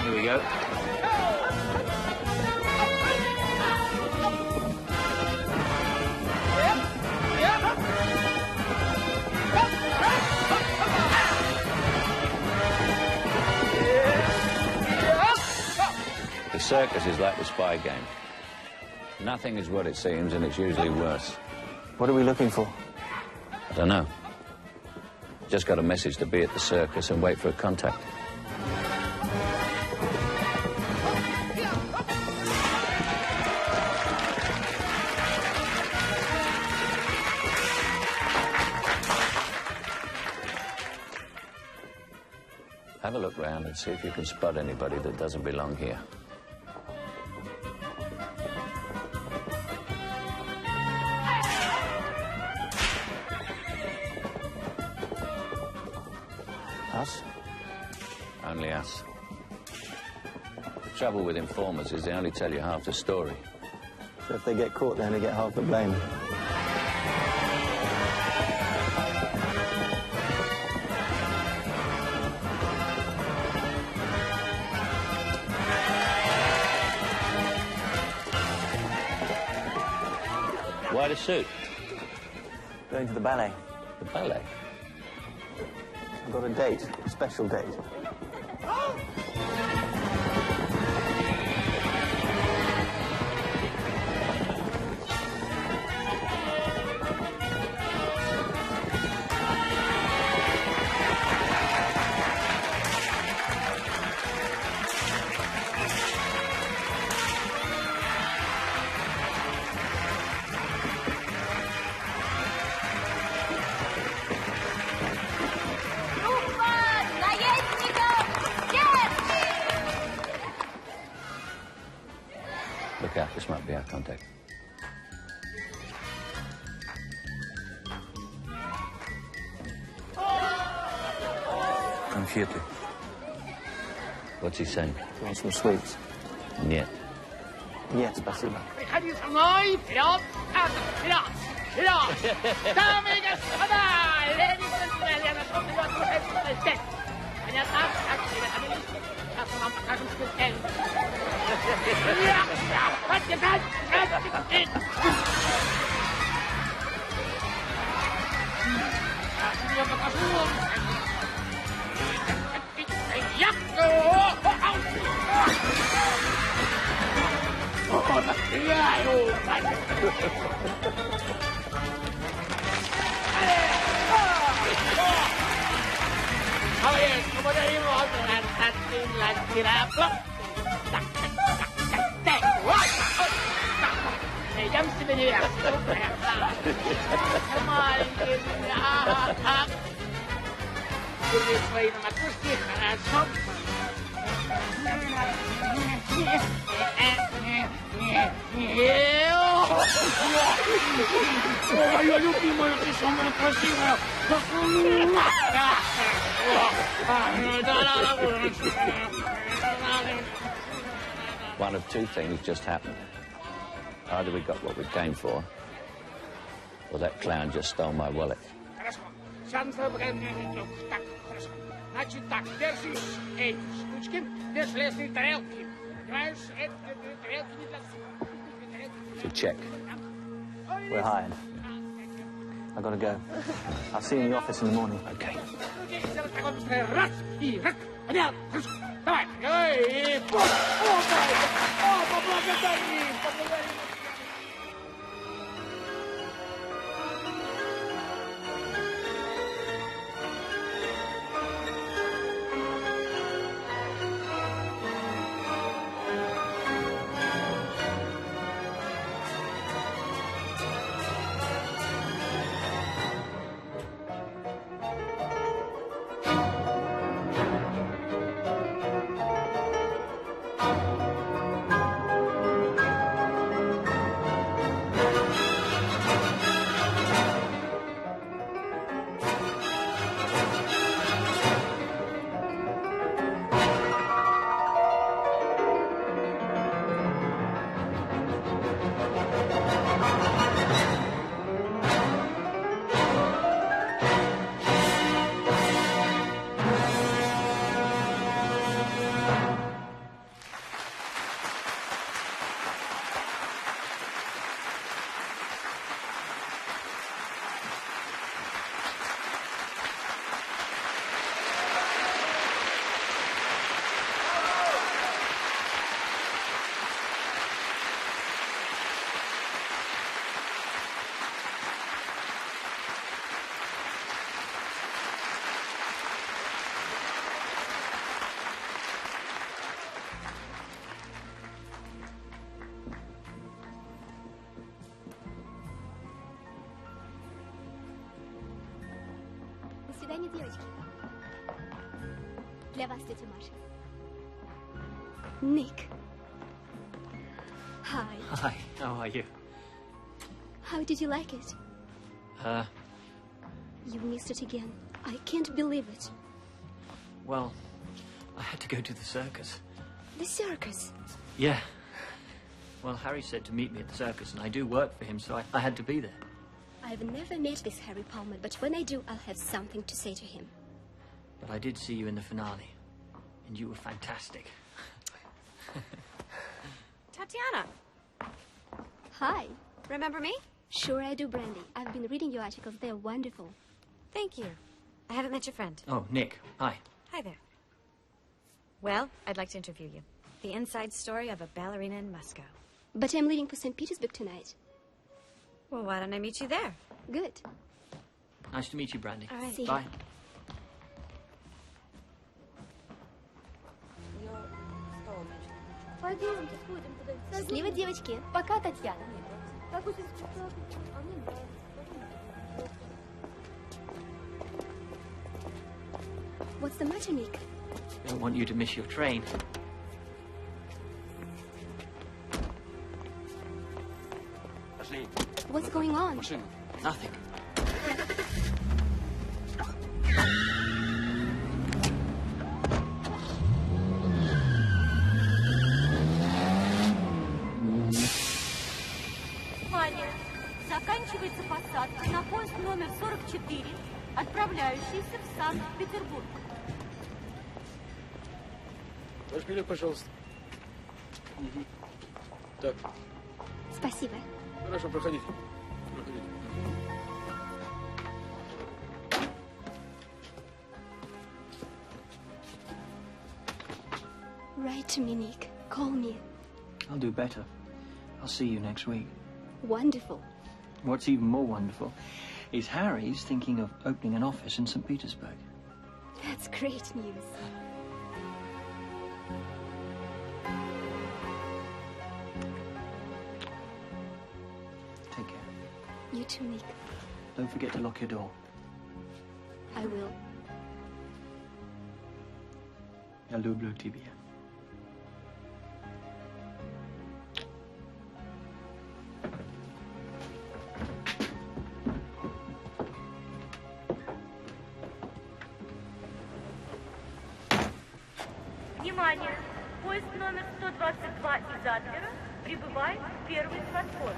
Here we go. The circus is like the spy game. Nothing is what it seems, and it's usually worse. What are we looking for? I don't know. Just got a message to be at the circus and wait for a contact. Have a look round and see if you can spot anybody that doesn't belong here. Us? Only us. The trouble with informers is they only tell you half the story. So if they get caught, they only get half the blame. Why the suit? Going to the ballet. The ballet? I've got a date, a special date. Look out, this might be our contact. Computer. What's he saying? You want some sweets? Нет. Yes, спасибо. Приходи со мной, вперед, вперед, вперед! Дамы и господа, леди и джентльмены, я нашел для вас сумасшедшую здесь. Понятно? Так, приготовились? Сейчас мы вам покажем спектакль. Поддержать! Я покажу вам. Podemos lanzarte la tirapla. Идем себе невесту. Маленький. Держи свои на макушке, хорошо. Моя любимая, ты самая красивая. One of two things just happened. Either we got what we came for, or that clown just stole my wallet. Хорошо. Сейчас так, хорошо. Значит так, держишь эти штучки, бесполезные тарелки. Понимаешь, это тарелки не для супа. So check. We're hired. I've got to go. I'll see you in the office in the morning. Okay. Раз и раз. Понятно? Хорошо. Давай. Ой, поблагодари, поблагодари. свидание, девочки. Для вас, тетя Маша. Nick. Hi. Hi, how are you? How did you like it? You missed it again. I can't believe it. Well, I had to go to the circus. The circus? Yeah. Well, Harry said to meet me at the circus, and I do work for him, so I had to be there. I've never met this Harry Palmer, but when I do, I'll have something to say to him. But I did see you in the finale, and you were fantastic. Tatiana, Hi. remember me? Sure I do, Brandy. I've been reading your articles. They're wonderful. Thank you. I haven't met your friend. Oh, Nick. Hi. Hi there. Well, I'd like to interview you. The inside story of a ballerina in Moscow. But I'm leaving for Saint Petersburg tonight. Well, why don't I meet you there? Good. Nice to meet you, Brandy. All right. See you. Bye. Пойдемте, сходим туда. Счастливо, девочки. Пока, Татьяна. Какой-то What's the matter, Nick? Don't want you to miss your train. Пошли. What's going on? Машину. Nothing. Внимание! Заканчивается посадка на поезд номер 44, отправляющийся в Санкт-Петербург. Ваш билет, пожалуйста. Угу. Так, Спасибо. хорошо, проходите. Проходите. Write to me, Nick. Call me. I'll do better. I'll see you next week. Wonderful. What's even more wonderful is Harry's thinking of opening an office in St. Petersburg. That's great news. Take care. You too, Nick. Don't forget to lock your door. I will. Я люблю тебя. Внимание! Поезд номер 122 из Адлера прибывает в первый платформе.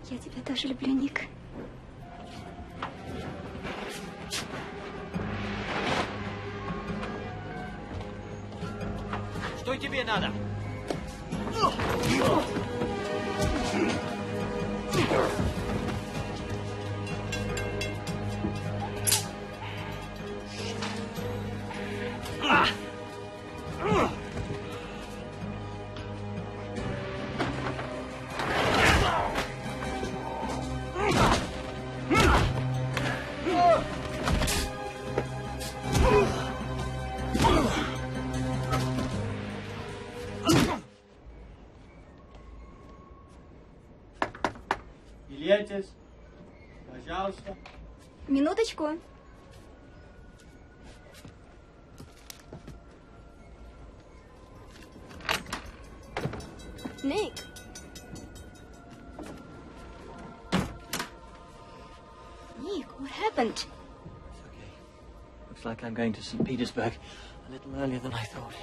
Я тебя тоже люблю, Ник. Что тебе надо? Билетец, пожалуйста. Минуточку. Nick. Nick, what happened? It's okay. Looks like I'm going to St. Petersburg a little earlier than I thought.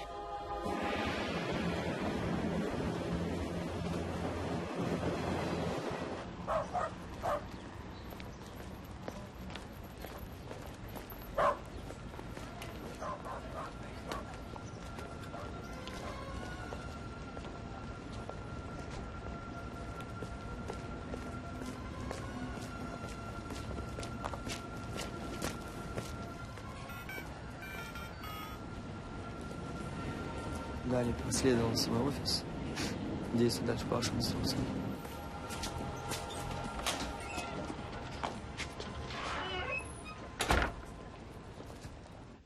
Далее проследовал в свой офис. Действуй дальше по вашим инструкциям.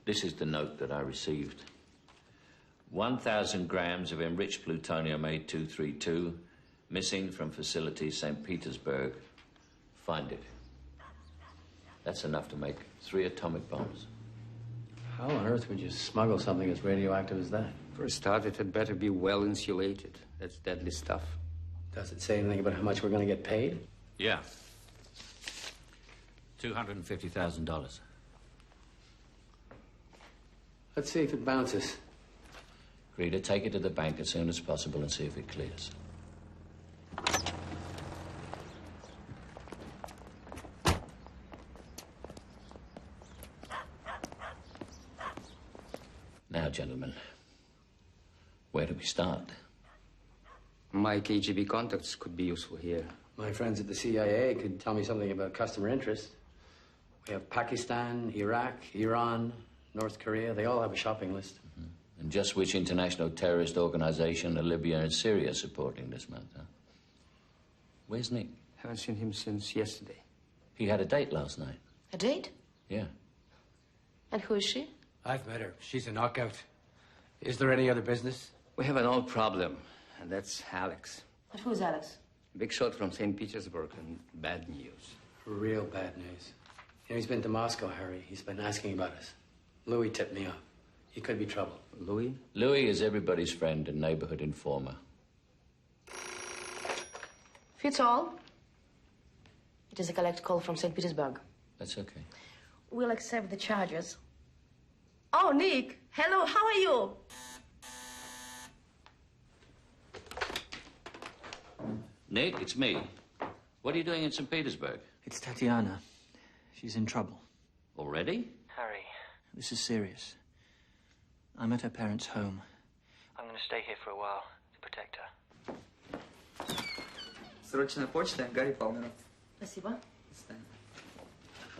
This is the note that I received. 1,000 grams of enriched plutonium A232 missing from facility Saint Petersburg. Find it. That's enough to make 3 atomic bombs. How on earth would you smuggle something as radioactive as that? For a start, it had better be well insulated. That's deadly stuff. Does it say anything about how much we're going to get paid? Yeah. $250,000. Let's see if it bounces. Rita, take it to the bank as soon as possible and see if it clears. Now, gentlemen, where do we start? My KGB contacts could be useful here. My friends at the CIA could tell me something about customer interest. We have Pakistan, Iraq, Iran, North Korea. They all have a shopping list. Mm-hmm. And just which international terrorist organization are Libya and Syria supporting this month, huh? Where's Nick? Haven't seen him since yesterday. He had a date last night. A date? Yeah. And who is she? I've met her. She's a knockout. Is there any other business? We have an old problem, and that's Alex. But who's Alex? Big shot from Saint Petersburg, and bad news. Real bad news. You know, he's been to Moscow, Harry. He's been asking about us. Louis tipped me off. He could be trouble. Louis? Louis is everybody's friend and neighborhood informer. Fits all. It is a collect call from St. Petersburg. That's okay. We'll accept the charges. Oh, Nick. Hello, how are you? Nick, it's me. What are you doing in St. Petersburg? It's Tatiana. She's in trouble. Already? Harry, this is serious. I'm at her parents' home. I'm going to stay here for a while to protect her. Срочная почта, Гарри Палмеров. Спасибо.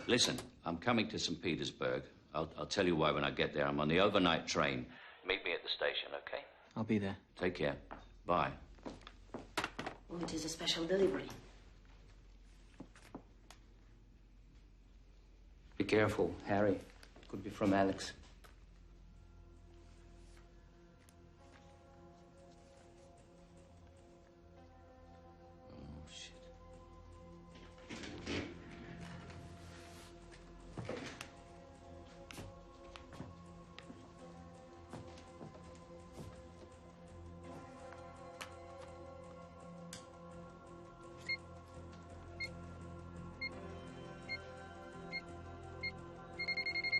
Listen, I'm coming to St. Petersburg. I'll tell you why when I get there. I'm on the overnight train. Meet me at the station, okay? I'll be there. Take care. Bye. Oh, it is a special delivery. Be careful, Harry. It could be from Alex.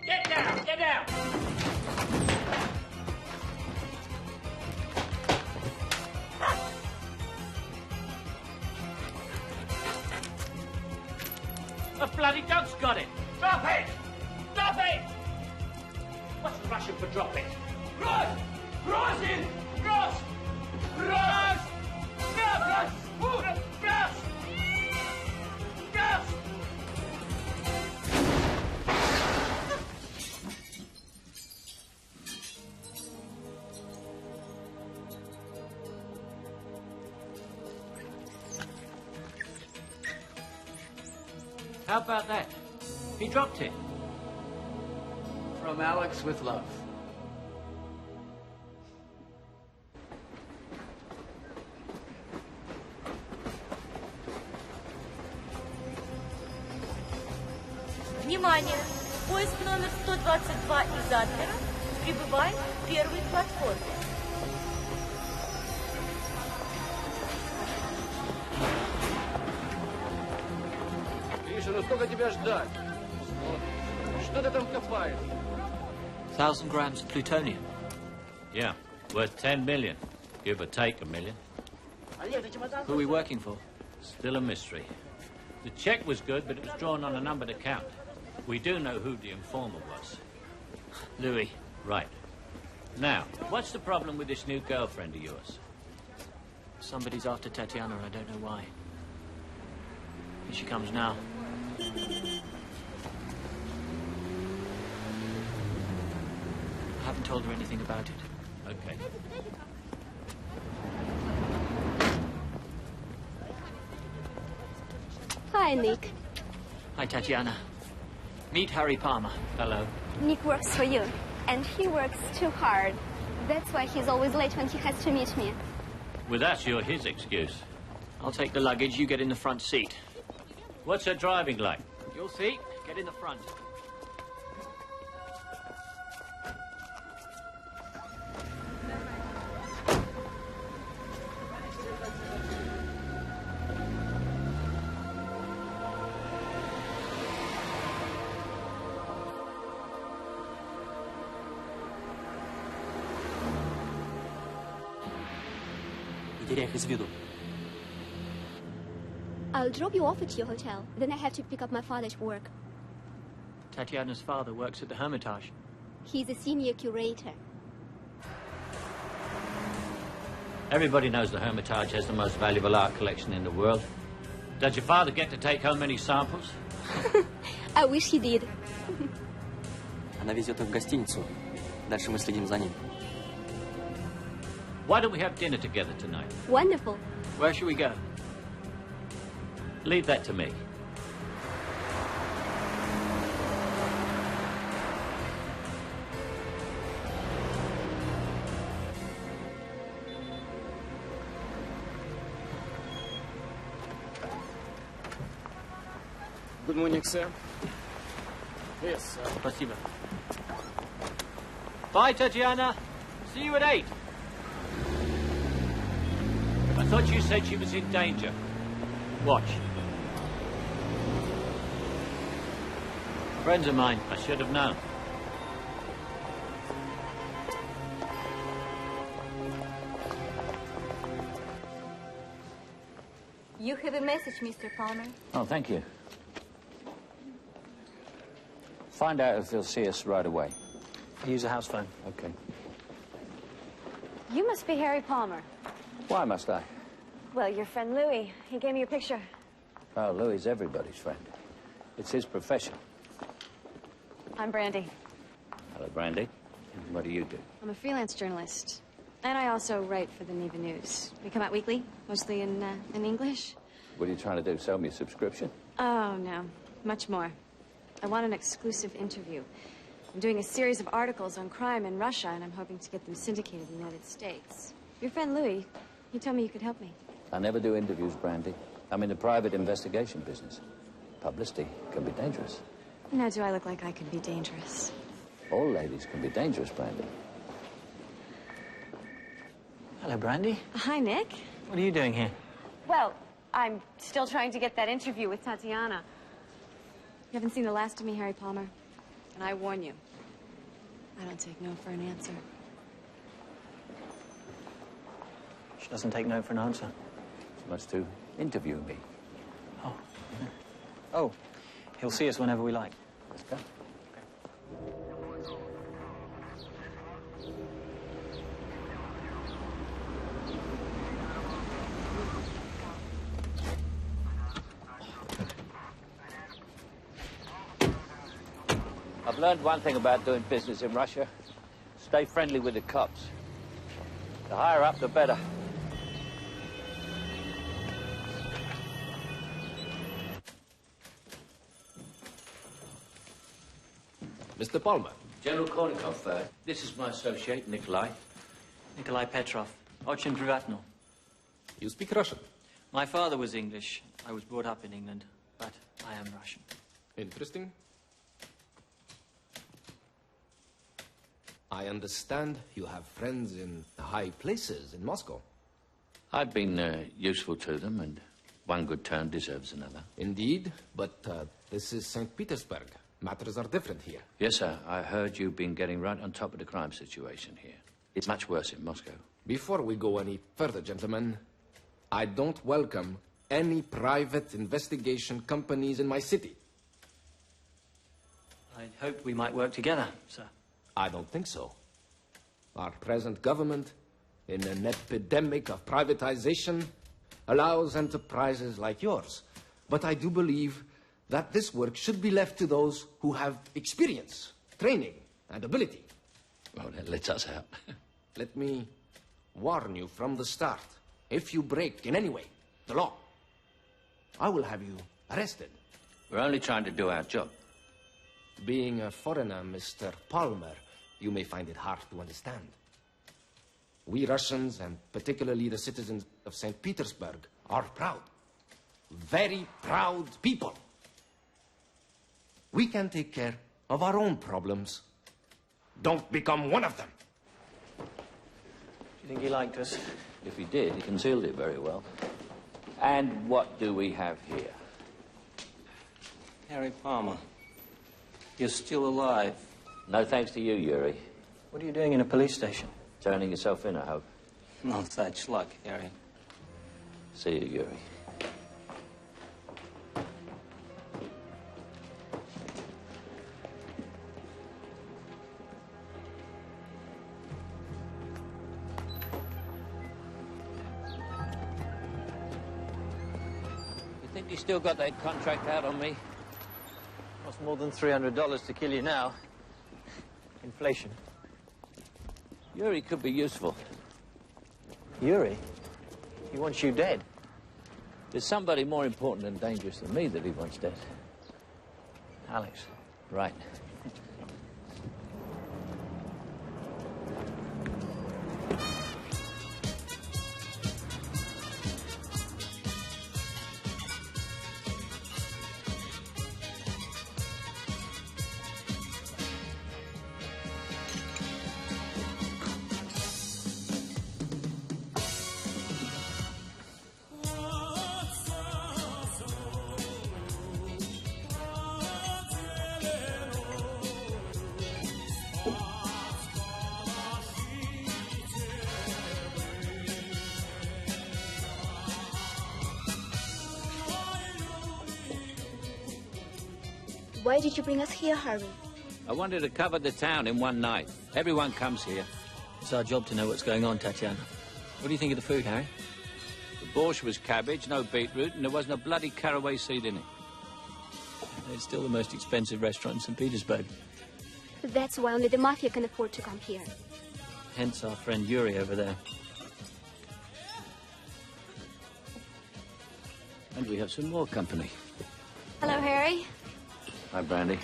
Get down! Get down! The bloody dog's got it! Drop it! Drop it! What's Russian for drop it? Cross! Crossing! Cross! Cross! Cross! Cross! Cross! Cross! How about that? He dropped it. From Alex with love. Внимание! Поезд номер 122 из Адлера прибывает к первой платформе. Миша, ну сколько тебя ждать? Что ты там копаешь? 1,000 grams of plutonium. Yeah, worth 10 million. Give or take a million. Who are we working for? Still a mystery. The check was good, but it was drawn on a numbered account. We do know who the informer was. Louis. Right. Now, what's the problem with this new girlfriend of yours? Somebody's after Tatiana, and I don't know why. Here she comes now. I haven't told her anything about it. Okay. Hi, Nick. Hi, Tatiana. Meet Harry Palmer. Hello. Nick works for you, and he works too hard. That's why he's always late when he has to meet me. With us, you're his excuse. I'll take the luggage, you get in the front seat. What's her driving like? You'll see. Get in the front. I'll drop you off at your hotel. Then I have to pick up my father at work. Tatiana's father works at the Hermitage. He's a senior curator. Everybody knows the Hermitage has the most valuable art collection in the world. Does your father get to take home any samples? I wish he did. Она везет их в гостиницу. Дальше мы следим за ним. Why don't we have dinner together tonight? Wonderful. Where should we go? Leave that to me. Good morning, sir. Yes, sir. Спасибо. Bye, Tatiana. See you at 8. I thought you said she was in danger. Watch. Friends of mine. I should have known. You have a message, Mr. Palmer. Oh, thank you. Find out if they'll see us right away. Use a house phone. Okay. You must be Harry Palmer. Why must I? Well, your friend Louis. He gave me your picture. Oh, Louis is everybody's friend. It's his profession. I'm Brandy. Hello, Brandy. And what do you do? I'm a freelance journalist. And I also write for the Neva News. We come out weekly, mostly in English. What are you trying to do, sell me a subscription? Oh, no. Much more. I want an exclusive interview. I'm doing a series of articles on crime in Russia, and I'm hoping to get them syndicated in the United States. Your friend Louis, he told me you could help me. I never do interviews, Brandy. I'm in the private investigation business. Publicity can be dangerous. Now, do I look like I could be dangerous? All ladies can be dangerous, Brandy. Hello, Brandy. Hi, Nick. What are you doing here? Well, I'm still trying to get that interview with Tatiana. You haven't seen the last of me, Harry Palmer. And I warn you, I don't take no for an answer. She doesn't take no for an answer. She wants to interview me. Oh. Oh, he'll see us whenever we like. Let's go. I've learned one thing about doing business in Russia. Stay friendly with the cops. The higher up, the better. Mr. Palmer. General Kornikov, this is my associate, Nikolai. Nikolai Petrov. Очень приятно. You speak Russian? My father was English. I was brought up in England, but I am Russian. Interesting. I understand you have friends in high places in Moscow. I've been useful to them, and one good turn deserves another. Indeed, but this is Saint Petersburg. Matters are different here. Yes, sir. I heard you've been getting right on top of the crime situation here. It's much worse in Moscow. Before we go any further, gentlemen, I don't welcome any private investigation companies in my city. I hoped we might work together, sir. I don't think so. Our present government, in an epidemic of privatization, allows enterprises like yours. But I do believe that this work should be left to those who have experience, training, and ability. Well, that lets us out. Let me warn you from the start. If you break in any way the law, I will have you arrested. We're only trying to do our job. Being a foreigner, Mr. Palmer, you may find it hard to understand. We Russians, and particularly the citizens of Saint Petersburg, are proud. Very proud people. We can take care of our own problems. Don't become one of them. Do you think he liked us? If he did, he concealed it very well. And what do we have here? Harry Palmer. You're still alive. No thanks to you, Yuri. What are you doing in a police station? Turning yourself in, I hope. Not such luck, Harry. See you, Yuri. You think you still got that contract out on me? Costs more than $300 to kill you now. Inflation. Yuri could be useful. Yuri? He wants you dead. There's somebody more important and dangerous than me that he wants dead. Alex. Right. Why did you bring us here, Harry? I wanted to cover the town in one night. Everyone comes here. It's our job to know what's going on, Tatiana. What do you think of the food, Harry? The borscht was cabbage, no beetroot, and there wasn't a bloody caraway seed in it. It's still the most expensive restaurant in St. Petersburg. That's why only the mafia can afford to come here. Hence our friend Yuri over there. And we have some more company. Hello, Harry. Hi, Brandy.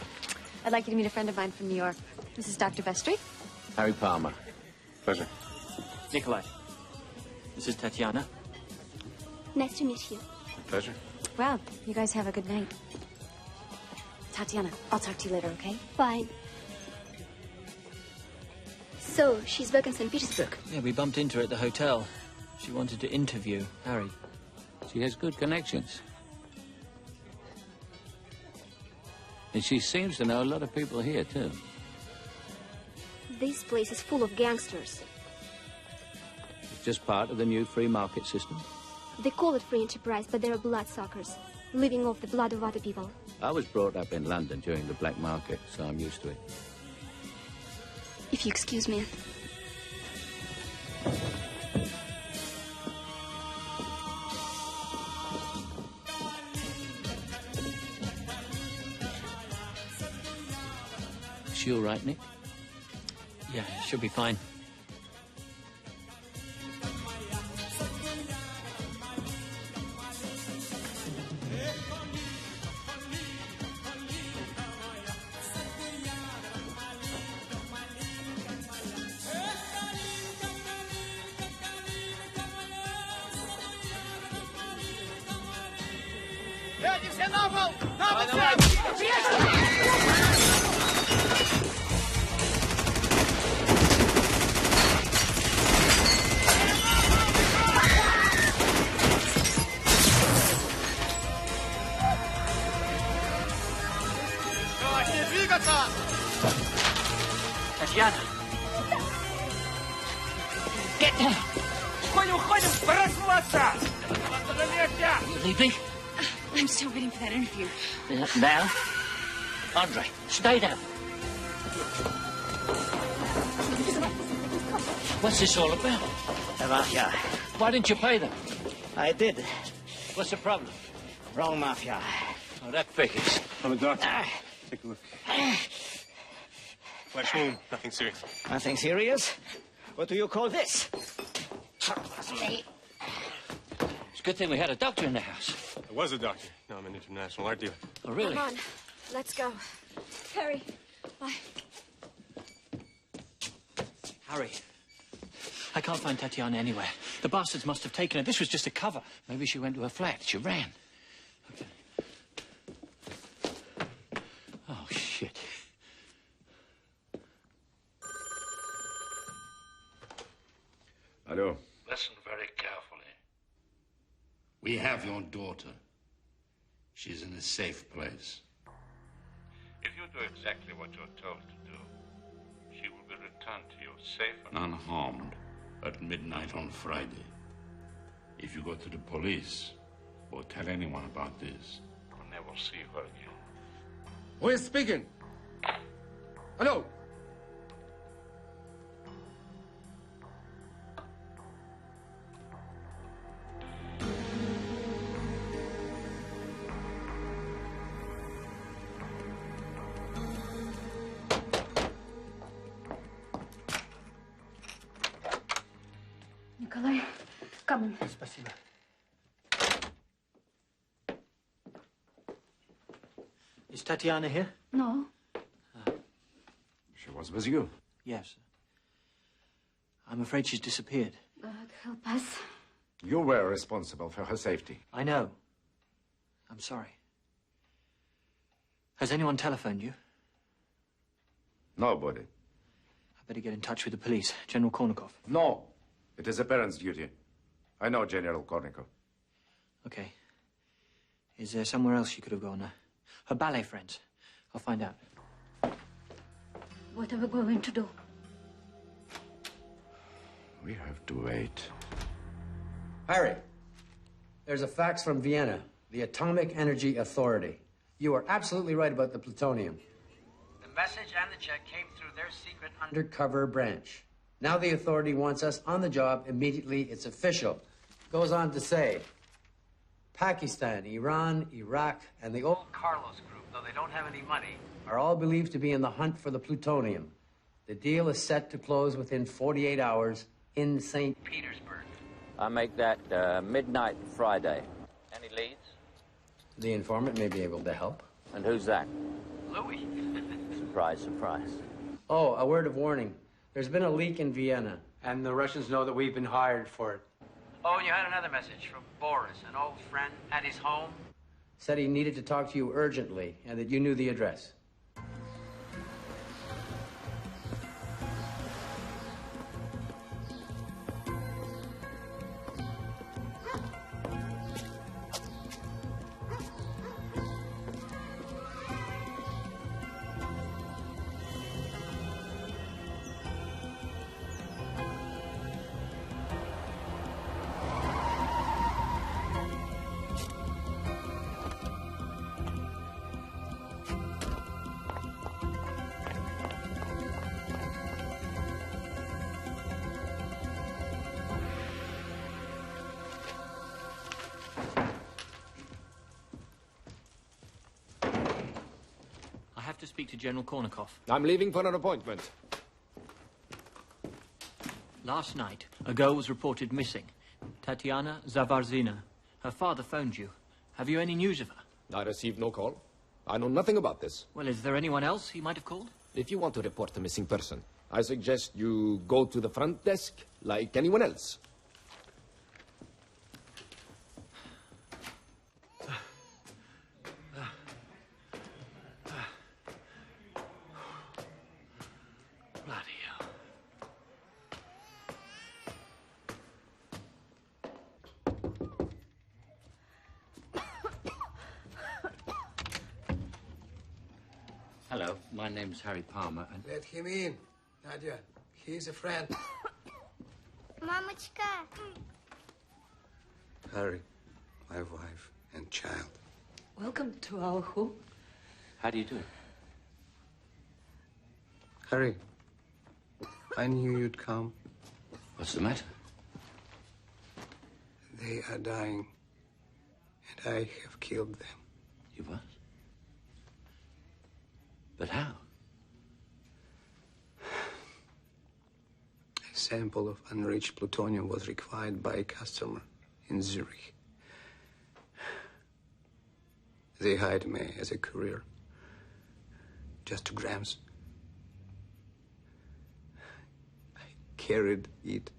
I'd like you to meet a friend of mine from New York. This is Dr. Vestry. Harry Palmer. Pleasure. Nikolai. This is Tatiana. Nice to meet you. Pleasure. Well, you guys have a good night. Tatiana, I'll talk to you later, okay? Fine. So, she's back in St. Petersburg. Yeah, we bumped into her at the hotel. She wanted to interview Harry. She has good connections. And she seems to know a lot of people here, too. This place is full of gangsters. It's just part of the new free market system. They call it free enterprise, but they're bloodsuckers, living off the blood of other people. I was brought up in London during the black market, so I'm used to it. If you excuse me. Is she all right, Nick? Yeah, she'll be fine. Татьяна! Уходим, уходим! Расслабься! You leaving? I'm still waiting for that interview. Now? Andre, stay down. What's this all about? The mafia. Why didn't you pay them? I did. What's the problem? Wrong mafia. Oh, that figures. I'm a doctor. Take a look. Flesh wound. Nothing serious. Nothing serious? What do you call this? It's a good thing we had a doctor in the house. I was a doctor. Now I'm an international art dealer. Oh, really? Come on. Let's go. Harry, bye. Harry, I can't find Tatiana anywhere. The bastards must have taken her. This was just a cover. Maybe she went to her flat. She ran. Okay. Oh, shit. Hello. Listen very carefully. We have your daughter. She's in a safe place. If you do exactly what you're told to do, she will be returned to you safe and Unharmed at midnight on Friday. If you go to the police or tell anyone about this, you'll never see her again. Who is speaking? Hello? Nikolai, come in. Спасибо. Is Tatiana here? No. she was with you. Yes. I'm afraid she's disappeared. God help us. You were responsible for her safety. I know. I'm sorry. Has anyone telephoned you? Nobody. I better get in touch with the police. General Kornikov. No. It is a parent's duty. I know General Kornikov. Okay. Is there somewhere else she could have gone? Her ballet friends. I'll find out. What are we going to do? We have to wait. Harry, there's a fax from Vienna, the Atomic Energy Authority. You are absolutely right about the plutonium. The message and the check came through their secret undercover branch. Now the authority wants us on the job immediately. It's official. Goes on to say, Pakistan, Iran, Iraq, and the old Carlos group, though they don't have any money, are all believed to be in the hunt for the plutonium. The deal is set to close within 48 hours in Saint Petersburg. I make that midnight Friday. Any leads? The informant may be able to help. And who's that? Louis. Surprise, surprise. Oh, a word of warning. There's been a leak in Vienna. And the Russians know that we've been hired for it. Oh, and you had another message from Boris, an old friend at his home. Said he needed to talk to you urgently and that you knew the address. I have to speak to General Kornikov. I'm leaving for an appointment. Last night, a girl was reported missing. Tatiana Zavarzina. Her father phoned you. Have you any news of her? I received no call. I know nothing about this. Well, is there anyone else he might have called? If you want to report a missing person, I suggest you go to the front desk like anyone else. Hello, my name's Harry Palmer, and... Let him in, Nadia. He's a friend. Мамочка. Harry, my wife and child. Welcome to our home. How do you do? Harry, I knew you'd come. What's the matter? They are dying, and I have killed them. You what? But how? A sample of enriched plutonium was required by a customer in Zurich. They hired me as a courier just 2 grams. I carried it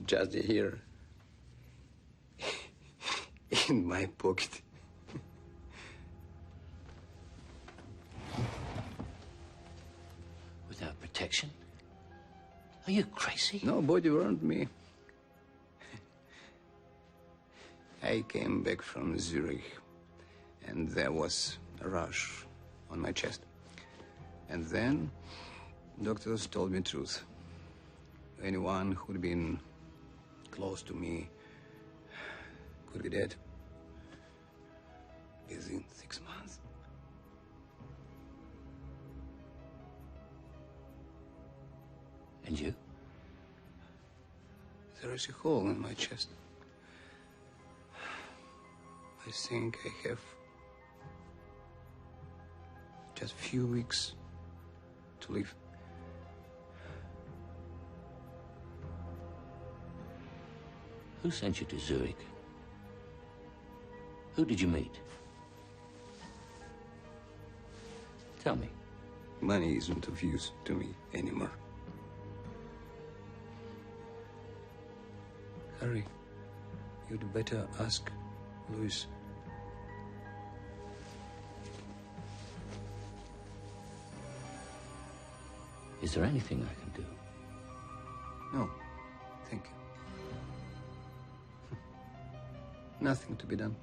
just here in my pocket. Without protection? Are you crazy? Nobody warned me. I came back from Zurich, and there was a rash on my chest. And then doctors told me the truth. Anyone who'd been close to me could be dead within 6 months. And you? There is a hole in my chest. I think I have just a few weeks to live. Who sent you to Zurich? Who did you meet? Tell me. Money isn't of use to me anymore. Harry, you'd better ask Louis. Is there anything I can do? No, thank you. Nothing to be done.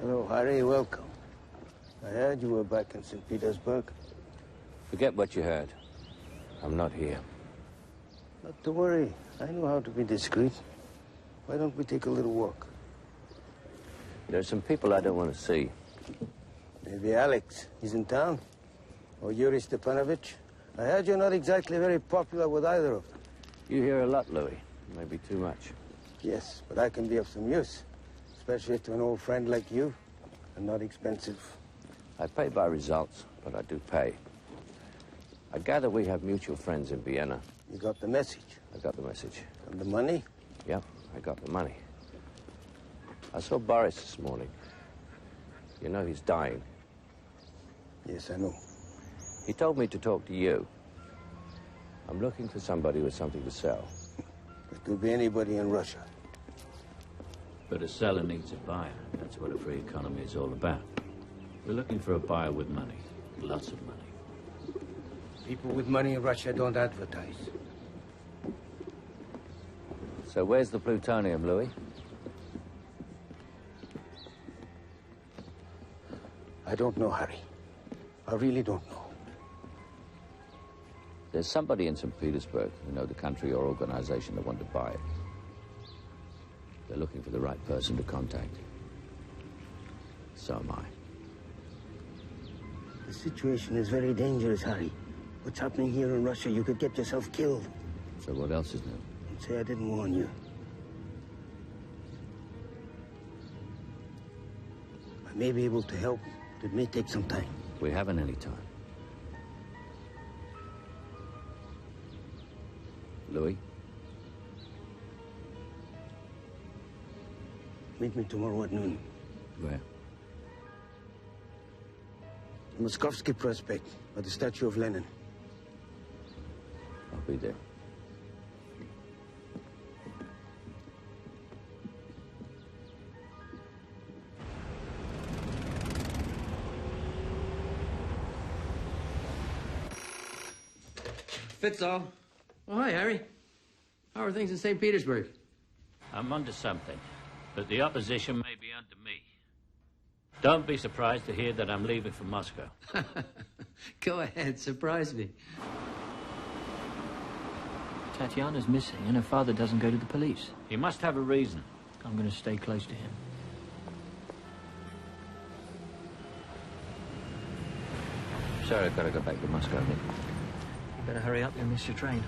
Hello, Harry. Welcome. I heard you were back in St. Petersburg. Forget what you heard. I'm not here. Not to worry. I know how to be discreet. Why don't we take a little walk? There are some people I don't want to see. Maybe Alex. He's in town. Or Yuri Stepanovich. I heard you're not exactly very popular with either of them. You hear a lot, Louis. Maybe too much. Yes, but I can be of some use. Especially to an old friend like you. And not expensive. I pay by results, but I do pay. I gather we have mutual friends in Vienna. You got the message? I got the message. And the money? Yep, I got the money. I saw Boris this morning. You know he's dying. Yes, I know. He told me to talk to you. I'm looking for somebody with something to sell. It could be anybody in Russia. But a seller needs a buyer. That's what a free economy is all about. We're looking for a buyer with money. Lots of money. People with money in Russia don't advertise. So where's the plutonium, Louis? I don't know, Harry. I really don't know. There's somebody in St. Petersburg who know the country or organization that want to buy it. They're looking for the right person to contact. So am I. The situation is very dangerous, Harry. What's happening here in Russia, you could get yourself killed. So what else is new? Don't say I didn't warn you. I may be able to help, but it may take some time. We haven't any time. Louis? Meet me tomorrow at noon. Where? Moskovsky Prospect, by the statue of Lenin. I'll be there. Fitzall. Oh, hi, Harry. How are things in St. Petersburg? I'm onto something, but the opposition may be under me. Don't be surprised to hear that I'm leaving for Moscow. Go ahead, surprise me. Tatiana's missing, and her father doesn't go to the police. He must have a reason. I'm going to stay close to him. Sorry, I've got to go back to Moscow. You better hurry up, you'll miss your train.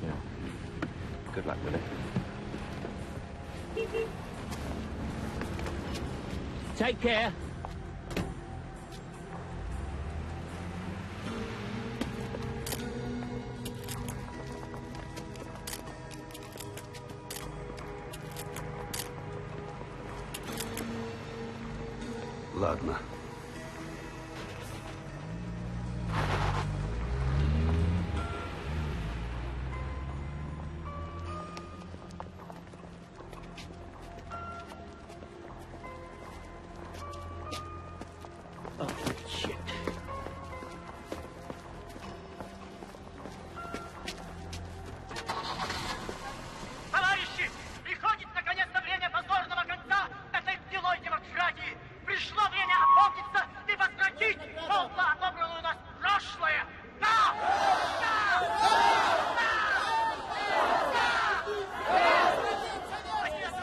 Yeah. Good luck with it. Take care. Ладно. Товарищи, приходит наконец-то время позорного конца этой гнилой демократии. Пришло время опомниться и возвратить полно отобранное у нас прошлое. Да!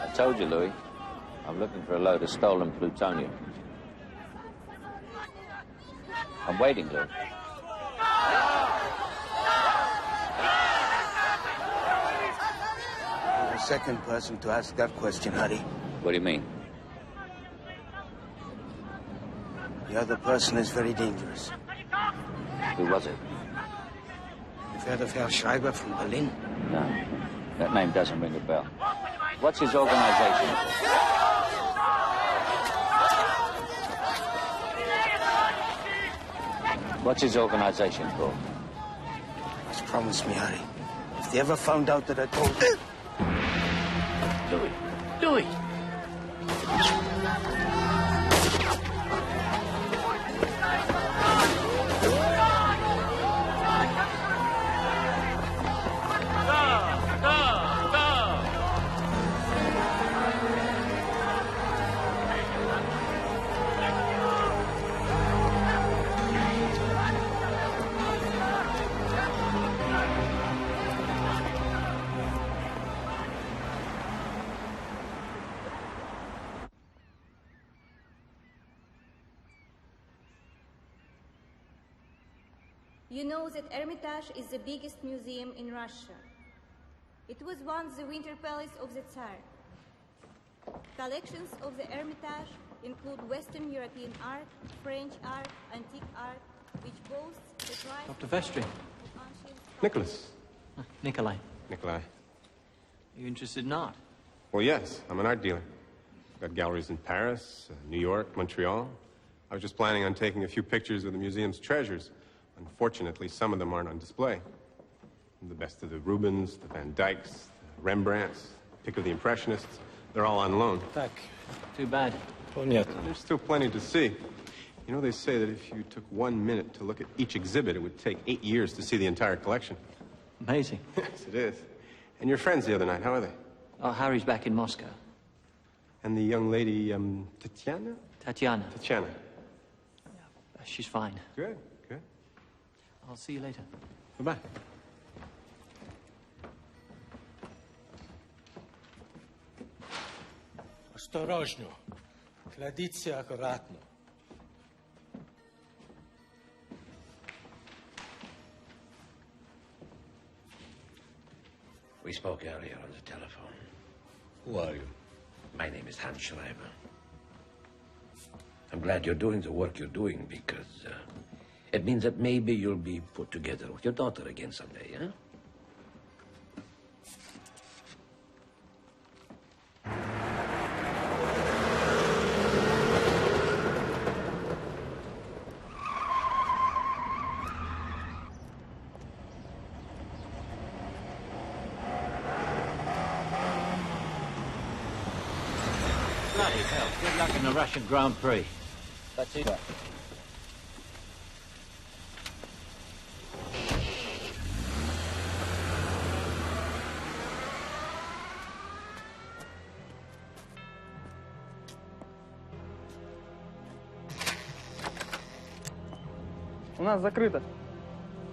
I told you, Louis. I'm looking for a load of stolen plutonium. I'm waiting, Louis. You're the second person to ask that question, Harry. What do you mean? The other person is very dangerous. Who was it? You've heard of Herr Schreiber from Berlin? No. That name doesn't ring a bell. What's his organization? What's his organization called? Just promise me, Harry. If they ever found out that I told them... Louis! Louis! You know that Hermitage is the biggest museum in Russia. It was once the winter palace of the Tsar. Collections of the Hermitage include Western European art, French art, antique art, which boasts the price Dr. Vestry. Nicholas. Nikolai. Nikolai. Are you interested in art? Well, yes. I'm an art dealer. Got galleries in Paris, New York, Montreal. I was just planning on taking a few pictures of the museum's treasures. Unfortunately, some of them aren't on display. The best of the Rubens, the Van Dycks, the Rembrandts, pick of the Impressionists, they're all on loan. Tak. Too bad. There's still plenty to see. You know, they say that if you took 1 minute to look at each exhibit, it would take 8 years to see the entire collection. Amazing. Yes, it is. And your friends the other night, how are they? Oh, Harry's back in Moscow. And the young lady, Tatiana? Tatiana. Tatiana. She's fine. Good, good. I'll see you later. Bye-bye. Осторожно. Кладите аккуратно. We spoke earlier on the telephone. Who are you? My name is Hans Schreiber. I'm glad you're doing the work you're doing because it means that maybe you'll be put together with your daughter again someday, huh? Bloody hell. Good luck in the Russian Grand Prix. That's it. У нас закрыто.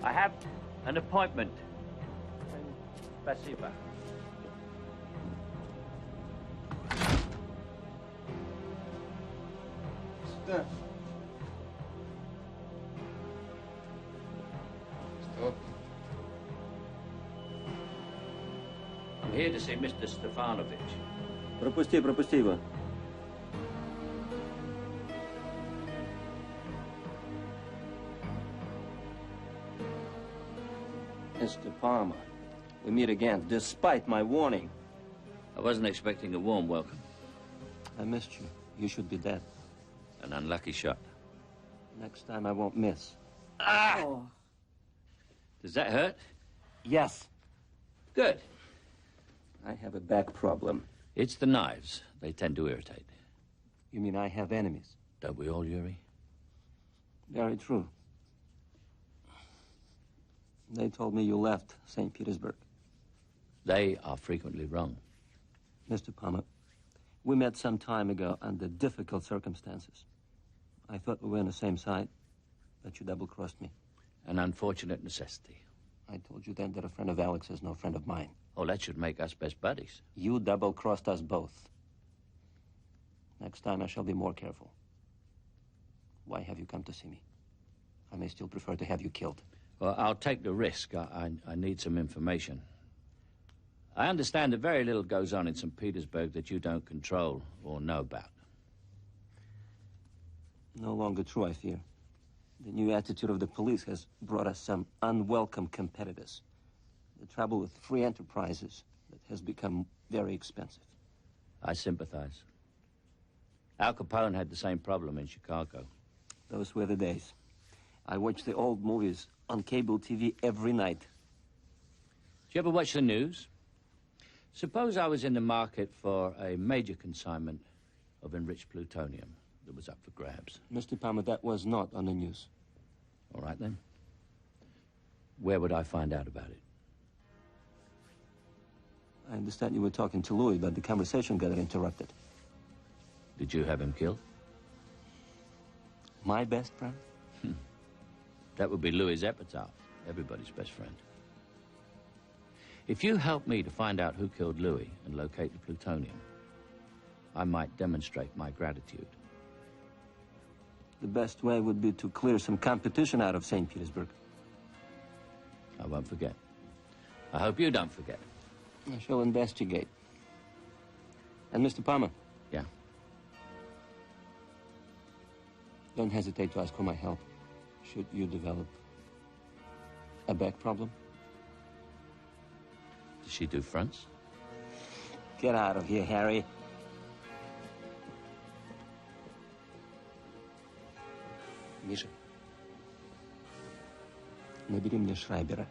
I have an appointment. Спасибо. Сюда. Stop. I'm here to see Mr. Stefanovich. Пропусти его. Mr. Palmer, we meet again, despite my warning. I wasn't expecting a warm welcome. I missed you. You should be dead. An unlucky shot. Next time I won't miss. Ah! Does that hurt? Yes. Good. I have a back problem. It's the knives. They tend to irritate. You mean I have enemies? Don't we all, Yuri? Very true. They told me you left St. Petersburg. They are frequently wrong. Mr. Palmer, we met some time ago under difficult circumstances. I thought we were on the same side, but you double-crossed me. An unfortunate necessity. I told you then that a friend of Alex is no friend of mine. Oh, that should make us best buddies. You double-crossed us both. Next time I shall be more careful. Why have you come to see me? I may still prefer to have you killed. Well, I'll take the risk. I need some information. I understand that very little goes on in St. Petersburg that you don't control or know about. No longer true, I fear. The new attitude of the police has brought us some unwelcome competitors. The trouble with free enterprises that has become very expensive. I sympathize. Al Capone had the same problem in Chicago. Those were the days. I watch the old movies on cable TV every night. Do you ever watch the news? Suppose I was in the market for a major consignment of enriched plutonium that was up for grabs. Mr. Palmer, that was not on the news. All right, then. Where would I find out about it? I understand you were talking to Louis, but the conversation got interrupted. Did you have him killed? My best friend? That would be Louis's epitaph, everybody's best friend. If you help me to find out who killed Louis and locate the plutonium, I might demonstrate my gratitude. The best way would be to clear some competition out of St. Petersburg. I won't forget. I hope you don't forget. I shall investigate. And Mr. Palmer? Yeah? Don't hesitate to ask for my help, should you develop a back problem. Does she do fronts? Get out of here, Harry. Миша, набери мне Шрайбера.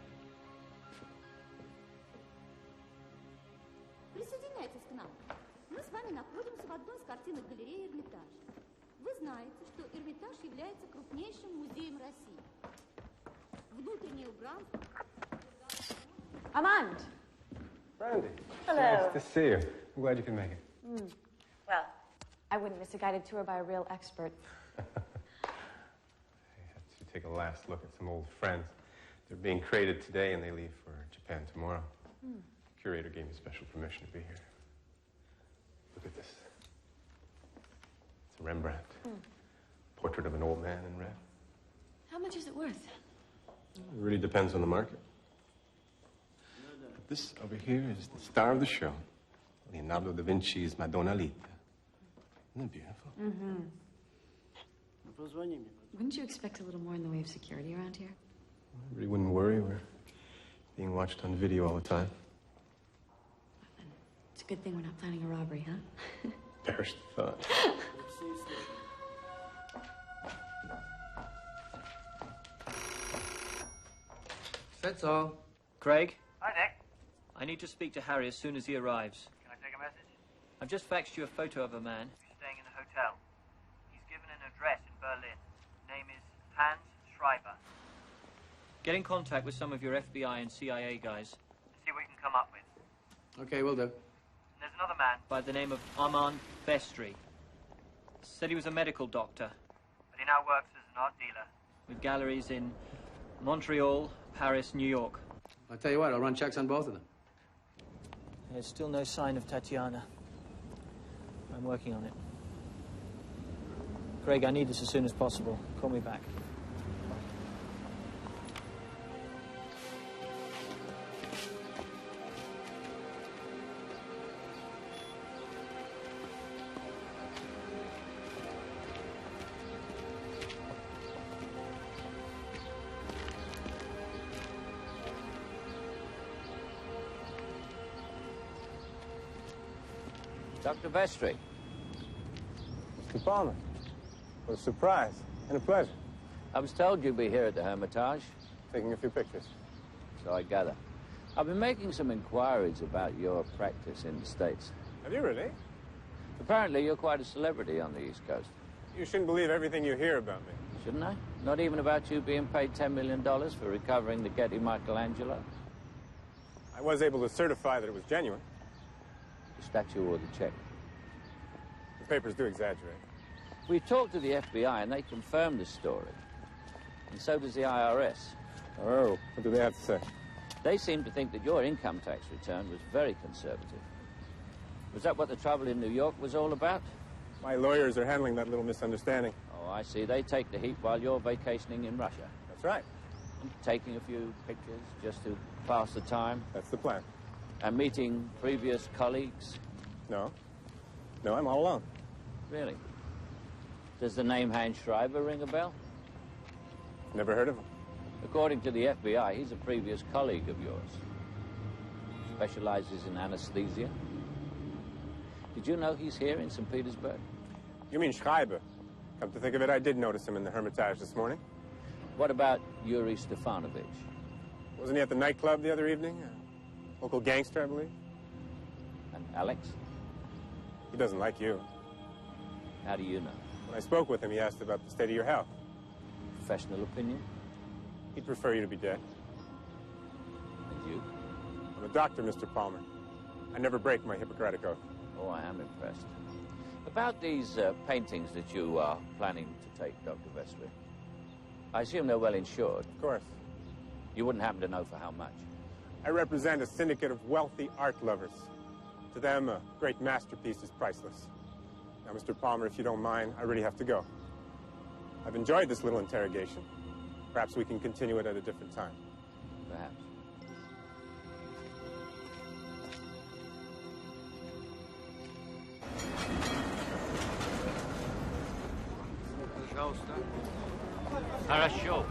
Присоединяйтесь к нам. Мы с вами находимся в одной из картинных галереи Эрмитаж. Вы знаете, что Эрмитаж является крупнейшим музеем России. Внутреннее убранство... Armand! Brandy. Hello. Nice to see you. I'm glad you can make it. Well, I wouldn't miss a guided tour by a real expert. To take a last look at some old friends. They're being created today and they leave for Japan tomorrow. The curator gave me special permission to be here. Look at this. It's a Rembrandt. Portrait of an old man in red. How much is it worth? It really depends on the market. But this over here is the star of the show. Leonardo da Vinci's Madonna Lita. Isn't it beautiful? Mm-hmm. Wouldn't you expect a little more in the way of security around here? I really wouldn't worry. We're being watched on video all the time. It's a good thing we're not planning a robbery, huh? Perish the thought. That's all. Craig? Hi, Nick. I need to speak to Harry as soon as he arrives. Can I take a message? I've just faxed you a photo of a man. He's staying in the hotel. He's given an address in Berlin. Name is Hans Schreiber. Get in contact with some of your FBI and CIA guys. See what you can come up with. Okay, will do. There's another man. By the name of Armand Vestry. Said he was a medical doctor. But he now works as an art dealer. With galleries in Montreal, Paris, New York. I'll tell you what, I'll run checks on both of them. There's still no sign of Tatiana. I'm working on it. Craig, I need this as soon as possible. Call me back. Dr. Vestry. Mr. Palmer. What a surprise and a pleasure. I was told you'd be here at the Hermitage. Taking a few pictures. So I gather. I've been making some inquiries about your practice in the States. Have you really? Apparently, you're quite a celebrity on the East Coast. You shouldn't believe everything you hear about me. Shouldn't I? Not even about you being paid $10 million for recovering the Getty Michelangelo? I was able to certify that it was genuine. The statue or the check? The papers do exaggerate. We talked to the FBI, and they confirmed the story. And so does the IRS. Oh, what do they have to say? They seem to think that your income tax return was very conservative. Was that what the trouble in New York was all about? My lawyers are handling that little misunderstanding. Oh, I see. They take the heat while you're vacationing in Russia. That's right. And taking a few pictures just to pass the time. That's the plan. And meeting previous colleagues. No. No, I'm all alone. Really? Does the name Hans Schreiber ring a bell? Never heard of him. According to the FBI, he's a previous colleague of yours. Specializes in anesthesia. Did you know he's here in St. Petersburg? You mean Schreiber? Come to think of it, I did notice him in the Hermitage this morning. What about Yuri Stefanovich? Wasn't he at the nightclub the other evening? Local gangster, I believe. And Alex? He doesn't like you. How do you know? When I spoke with him, he asked about the state of your health. Professional opinion? He'd prefer you to be dead. And you? I'm a doctor, Mr. Palmer. I never break my Hippocratic oath. Oh, I am impressed. About these paintings that you are planning to take, Dr. Vestry, I assume they're well insured. Of course. You wouldn't happen to know for how much? I represent a syndicate of wealthy art lovers. To them, a great masterpiece is priceless. Now, Mr. Palmer, if you don't mind, I really have to go. I've enjoyed this little interrogation. Perhaps we can continue it at a different time. Perhaps. Хорошо.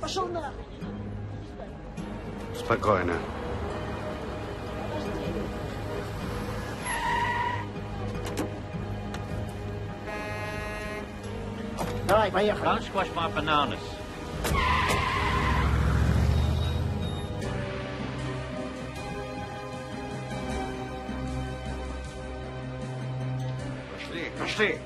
Пошел нахуй! Спокойно. Давай, поехали. Don't squash my bananas. Пошли, пошли.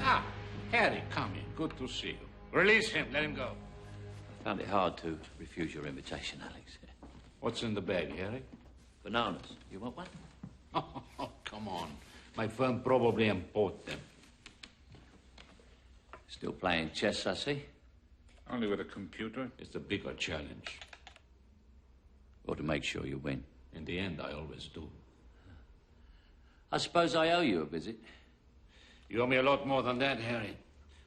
Ah, Harry, come in. Good to see you. Release him. Let him go. I found it hard to refuse your invitation, Alex. What's in the bag, Harry? Bananas. You want one? Oh, come on. My firm probably import them. Still playing chess, I see. Only with a computer. It's the bigger challenge. Or to make sure you win. In the end, I always do. I suppose I owe you a visit. You owe me a lot more than that, Harry.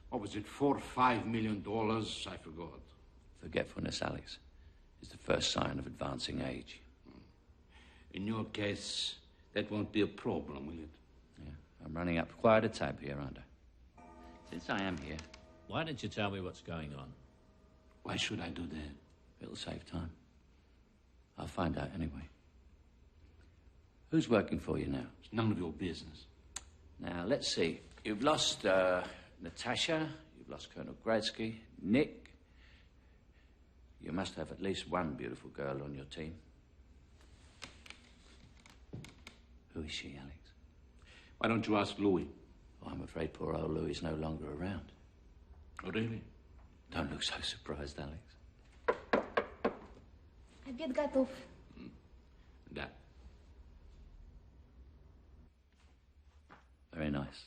What was it, $4 or $5 million? I forgot. Forgetfulness, Alex, is the first sign of advancing age. In your case, that won't be a problem, will it? Yeah, I'm running up quite a tab here, aren't I? Since I am here, why don't you tell me what's going on? Why should I do that? It'll save time. I'll find out anyway. Who's working for you now? It's none of your business. Now, let's see. You've lost Natasha, you've lost Colonel Gradsky, Nick. You must have at least one beautiful girl on your team. Who is she, Alex? Why don't you ask Louis? Oh, I'm afraid poor old Louis is no longer around. Oh, really? Don't look so surprised, Alex. Обед готов. Да. Very nice.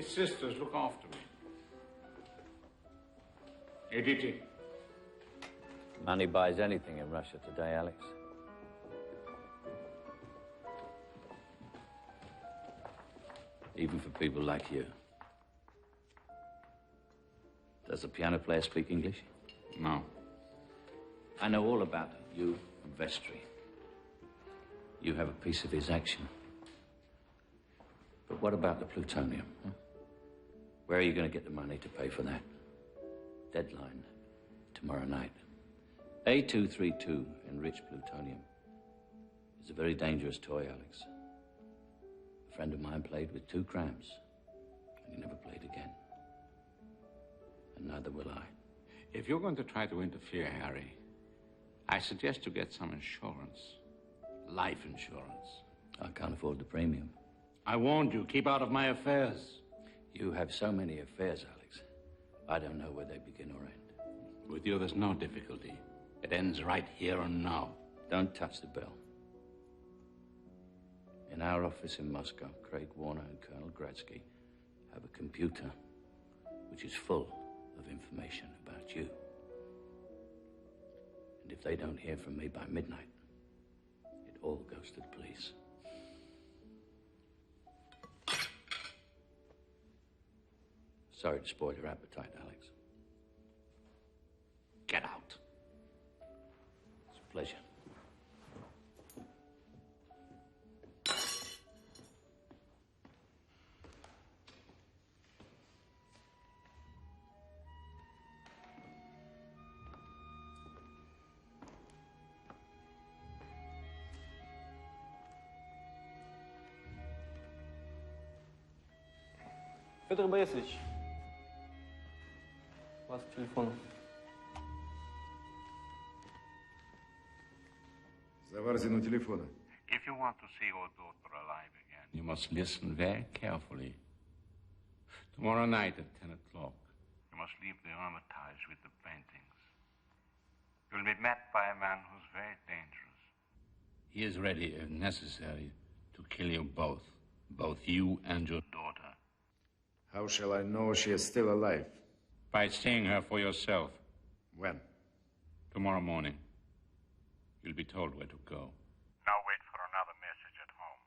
These sisters look after me. Hey, Diti. Money buys anything in Russia today, Alex. Even for people like you. Does the piano player speak English? No. I know all about you and Vestry. You have a piece of his action. But what about the plutonium? Huh? Where are you going to get the money to pay for that? Deadline tomorrow night. A232, enriched plutonium, is a very dangerous toy, Alex. A friend of mine played with 2 grams, and he never played again. And neither will I. If you're going to try to interfere, Harry, I suggest you get some insurance. Life insurance. I can't afford the premium. I warned you, keep out of my affairs. You have so many affairs, Alex. I don't know where they begin or end. With you, there's no difficulty. It ends right here and now. Don't touch the bell. In our office in Moscow, Craig Warner and Colonel Gradsky have a computer which is full of information about you. And if they don't hear from me by midnight, it all goes to the police. Sorry to spoil your appetite, Alex. Get out. It's a pleasure. Петр Борисович, у вас к телефону. За Варзину телефона. If you want to see your daughter alive again, You must listen very carefully. Tomorrow night at 10 o'clock. you must leave the Hermitage with the paintings. You'll be met by a man who's very dangerous. He is ready, if necessary, to kill you both. Both you and your daughter. How shall I know she is still alive? By seeing her for yourself. When? Tomorrow morning. You'll be told where to go. Now wait for another message at home.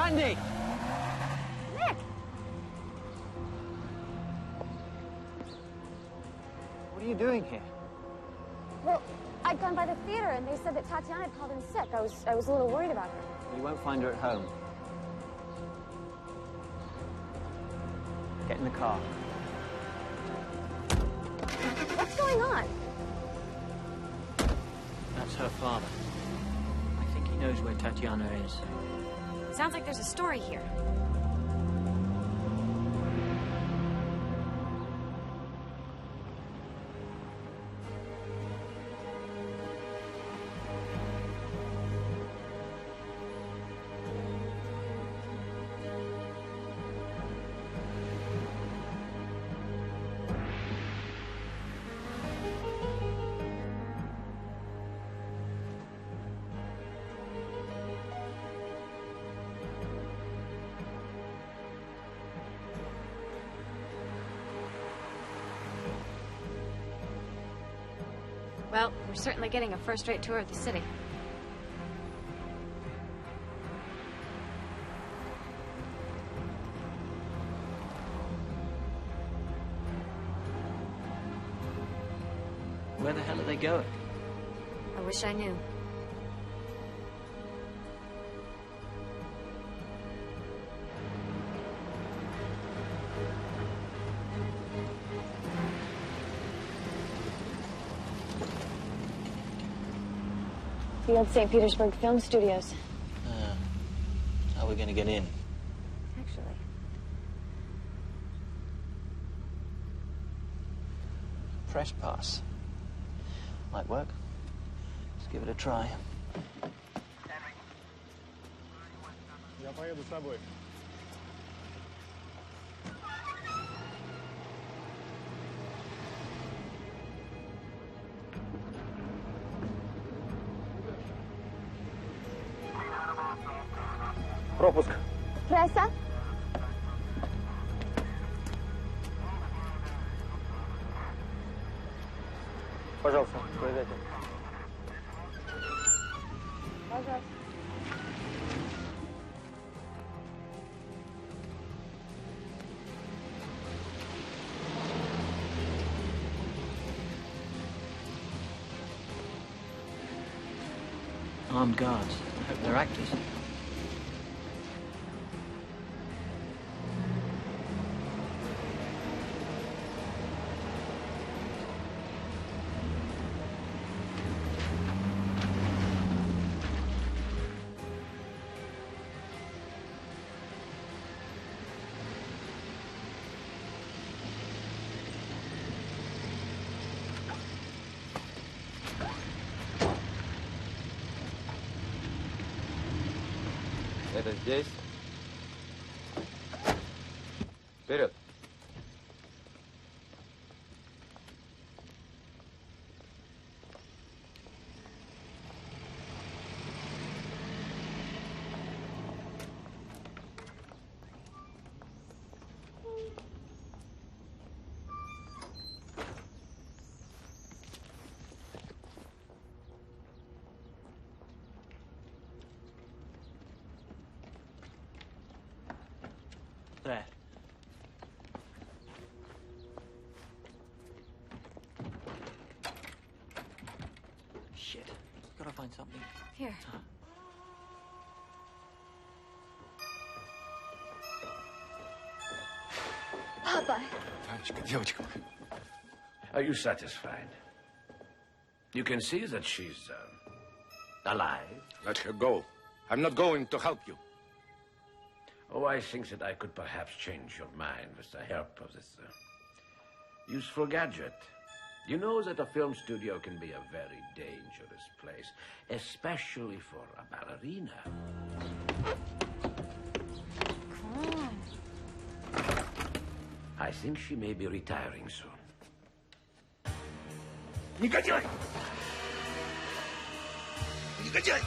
Randy! Nick! What are you doing here? Well, I'd gone by the theater and they said that Tatiana had called in sick. I was a little worried about her. You won't find her at home. Get in the car. What's going on? That's her father. I think he knows where Tatiana is. Sounds like there's a story here. Well, we're certainly getting a first-rate tour of the city. Where the hell are they going? I wish I knew. The old Saint Petersburg film studios. How are we going to get in? Actually. Press pass. Might work. Let's give it a try. Я поеду с тобой. Пропуск. Пресса? Пожалуйста, проверяйте. Пожалуйста. Armed guards. I hope they're actors. Это здесь? Вперед! There. Shit. Gotta find something. Here. Papa. Танечка, девочка. Are you satisfied? You can see that she's alive. Let her go. I'm not going to help you. Oh, I think that I could perhaps change your mind with the help of this useful gadget. You know that a film studio can be a very dangerous place, especially for a ballerina. Come on. I think she may be retiring soon. Негодяй! Негодяй!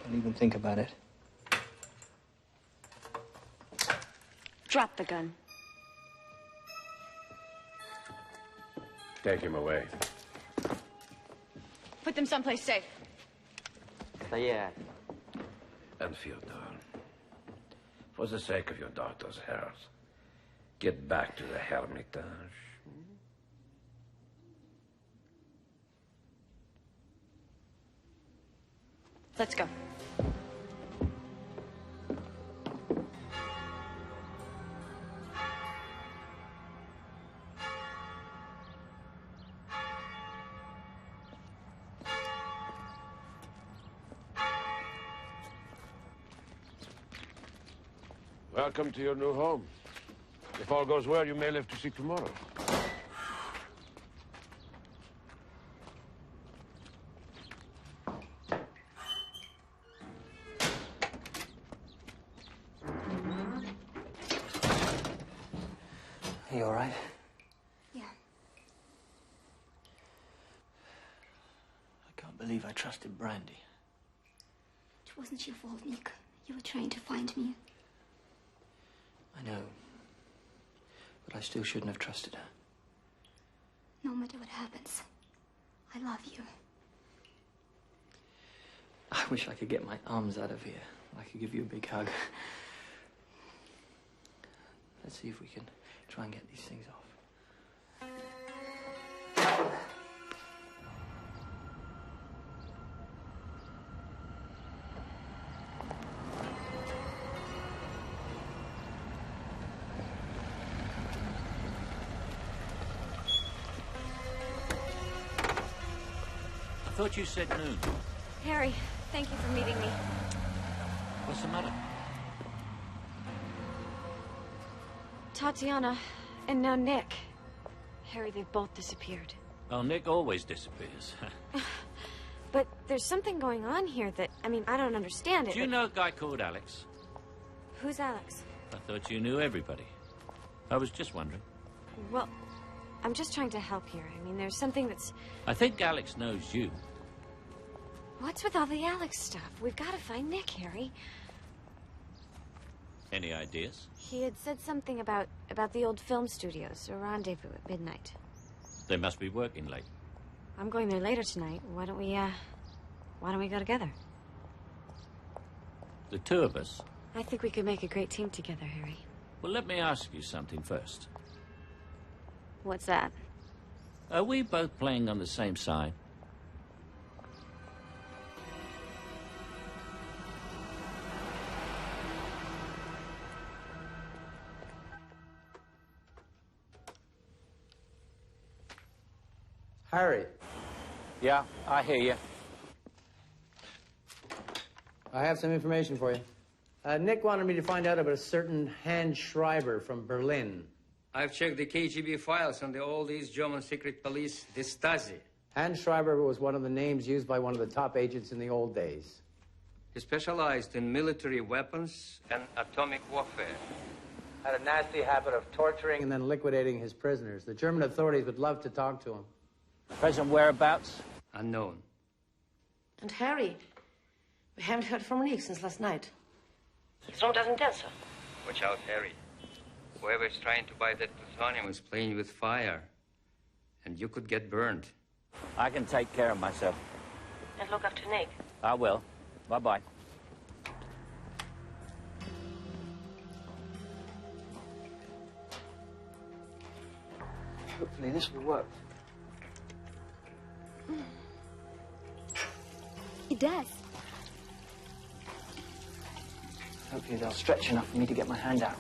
Don't even think about it. Drop the gun. Take him away. Put them someplace safe. And Fyodor, for the sake of your daughter's health, get back to the Hermitage. Let's go. Welcome to your new home. If all goes well, you may live to see tomorrow. Are you all right? Yeah. I can't believe I trusted Brandy. It wasn't your fault, Nick. You were trying to find me. I know. But I still shouldn't have trusted her. No matter what happens, I love you. I wish I could get my arms out of here. I could give you a big hug. Let's see if we can try and get these things off. I thought you said noon. Harry, thank you for meeting me. What's the matter? Tatiana, and now Nick. Harry, they've both disappeared. Well, Nick always disappears. But there's something going on here that, I mean, I don't understand it. Do you know a guy called Alex? Who's Alex? I thought you knew everybody. I was just wondering. Well, I'm just trying to help here. I mean, there's something that's... I think Alex knows you. What's with all the Alex stuff? We've got to find Nick, Harry. Any ideas? He had said something about the old film studios, a rendezvous at midnight. They must be working late. I'm going there later tonight. Why don't we go together? The two of us? I think we could make a great team together, Harry. Well, let me ask you something first. What's that? Are we both playing on the same side? Harry. Yeah, I hear you. I have some information for you. Nick wanted me to find out about a certain Hans Schreiber from Berlin. I've checked the KGB files on the old East German secret police, the Stasi. Hans Schreiber was one of the names used by one of the top agents in the old days. He specialized in military weapons and atomic warfare. Had a nasty habit of torturing and then liquidating his prisoners. The German authorities would love to talk to him. Present whereabouts? Unknown. And Harry, we haven't heard from Nick since last night. His room doesn't answer. Watch out, Harry. Whoever's trying to buy that plutonium is playing with fire. And you could get burned. I can take care of myself. And look after Nick. I will. Bye-bye. Hopefully this will work. It does. Hopefully they'll stretch enough for me to get my hand out.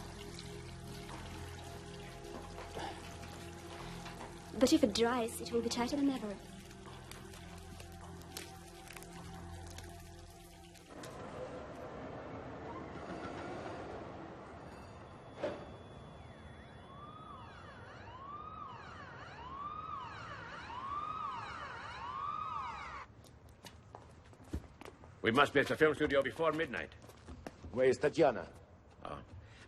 But if it dries, it will be tighter than ever. We must be at the film studio before midnight. Where is Tatiana? Oh,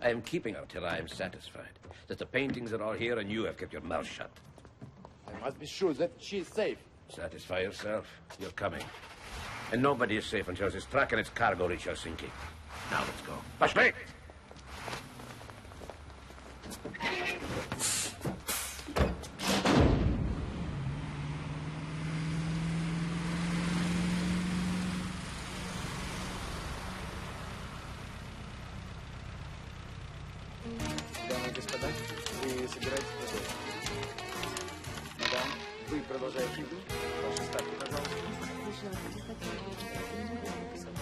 I am keeping her till I am satisfied that the paintings are all here and you have kept your mouth shut. I must be sure that she is safe. Satisfy yourself. You're coming. And nobody is safe until this truck and its cargo reach Helsinki. Now let's go. Push me! Продолжайте. Ваши ставки, пожалуйста.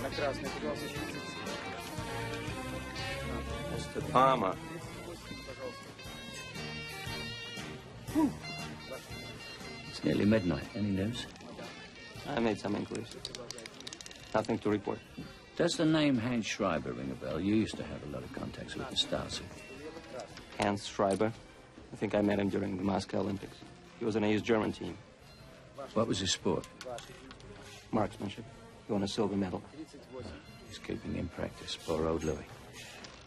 На красный, пожалуйста. Mr. Palmer. It's nearly midnight. Any news? I made some inquiries. Nothing to report. Does the name Hans Schreiber ring a bell? You used to have a lot of contacts with the Stasi. Hans Schreiber. I think I met him during the Moscow Olympics. He was in a East German team. What was his sport? Marksmanship. He won a silver medal. He's keeping in practice. Poor old Louis.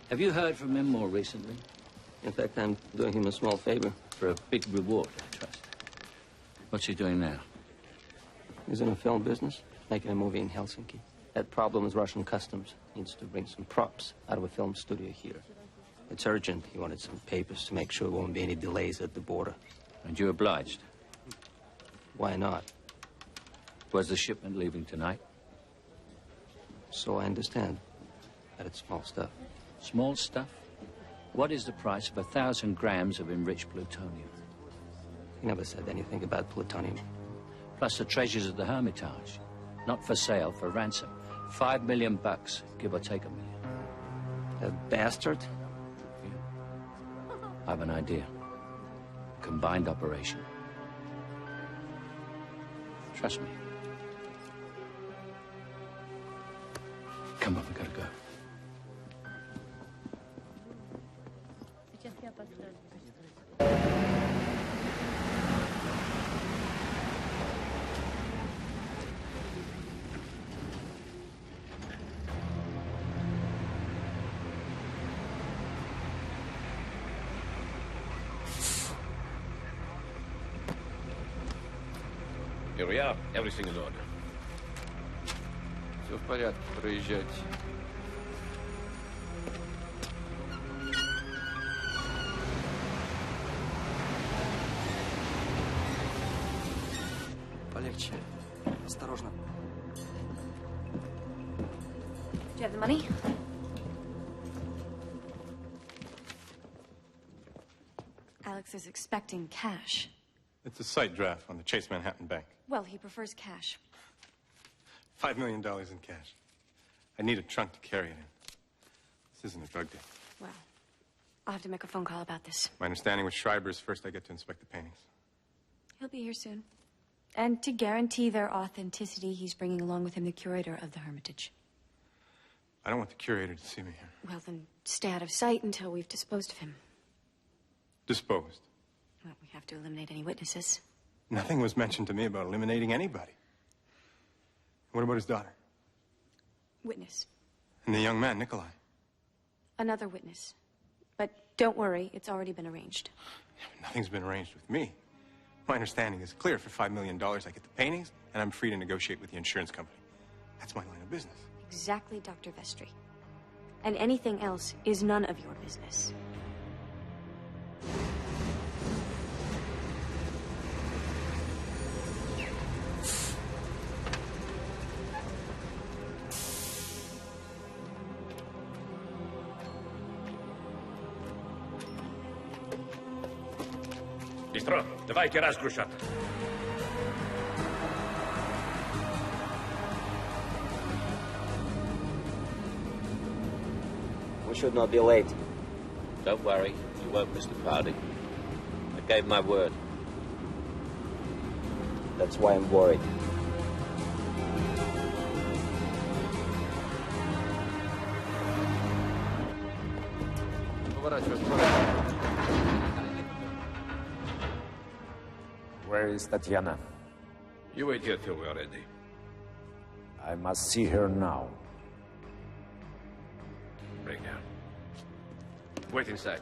Have you heard from him more recently? In fact, I'm doing him a small favor. For a big reward, I trust. What's he doing now? He's in the film business, making a movie in Helsinki. That problem is Russian customs. Needs to bring some props out of a film studio here. It's urgent. He wanted some papers to make sure there won't be any delays at the border. And you obliged? Why not? Was the shipment leaving tonight? So I understand. But it's small stuff. Small stuff? What is the price of 1,000 grams of enriched plutonium? He never said anything about plutonium. Plus the treasures of the Hermitage. Not for sale, for ransom. $5 million, give or take $1 million. That bastard? I have an idea. Combined operation. Trust me. Come on, we gotta go. Here we are. Everything in order. Все в порядке, проезжайте. Полегче. Осторожно. Do you have the money? Alex is expecting cash. It's a sight draft on the Chase Manhattan Bank. Well, he prefers cash. $5 million in cash. I need a trunk to carry it in. This isn't a drug deal. Well, I'll have to make a phone call about this. My understanding with Schreiber is first I get to inspect the paintings. He'll be here soon. And to guarantee their authenticity, he's bringing along with him the curator of the Hermitage. I don't want the curator to see me here. Well, then stay out of sight until we've disposed of him. Disposed. Well, we have to eliminate any witnesses. Nothing was mentioned to me about eliminating anybody. What about his daughter? Witness. And the young man, Nikolai? Another witness. But don't worry, it's already been arranged. Nothing's been arranged with me. My understanding is clear. For $5 million, I get the paintings, and I'm free to negotiate with the insurance company. That's my line of business. Exactly, Dr. Vestry. And anything else is none of your business. Бистро, давайте разгружать. We should not be late. Don't worry, you won't miss the party. I gave my word. That's why I'm worried. Where is Tatiana? You wait here till we're ready. I must see her now. Bring her. Wait inside.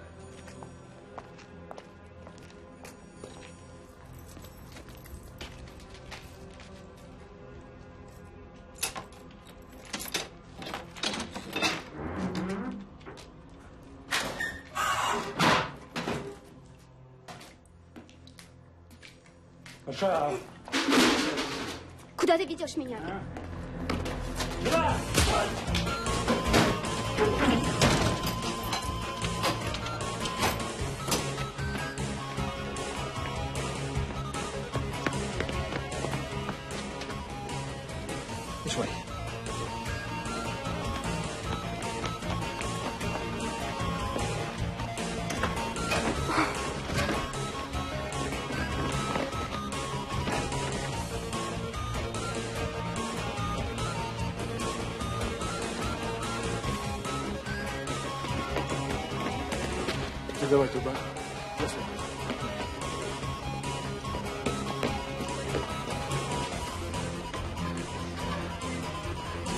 Куда ты ведешь меня? This way. Давай туда.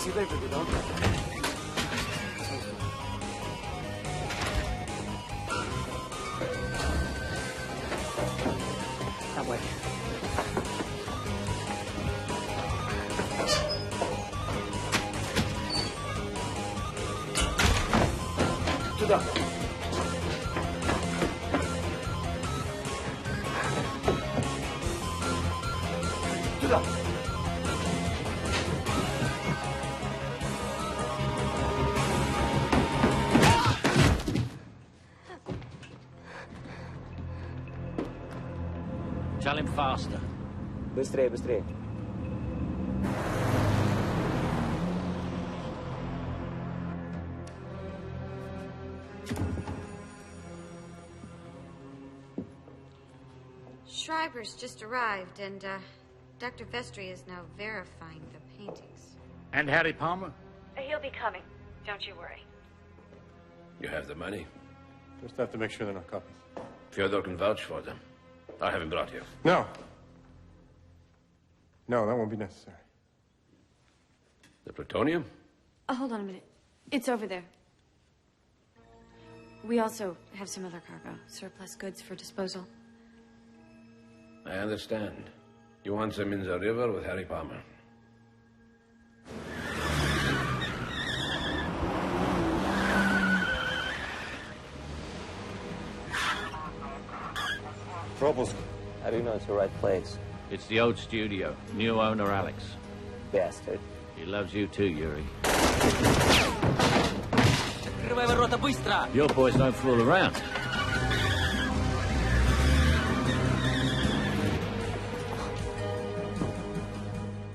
Седай туда, да? Давай. Туда. Туда. Tell him faster. Быстрее, быстрее. Schreiber's just arrived, and Dr. Vestry is now verifying the paintings. And Harry Palmer? He'll be coming. Don't you worry. You have the money? Just have to make sure they're not copies. Fyodor can vouch for them. I have him brought here. No. No, that won't be necessary. The plutonium? Hold on a minute. It's over there. We also have some other cargo. Surplus goods for disposal. I understand. You want them in the river with Harry Palmer. Propust. How do you know it's the right place? It's the old studio. New owner, Alex. Bastard. He loves you too, Yuri. Your boys don't fool around.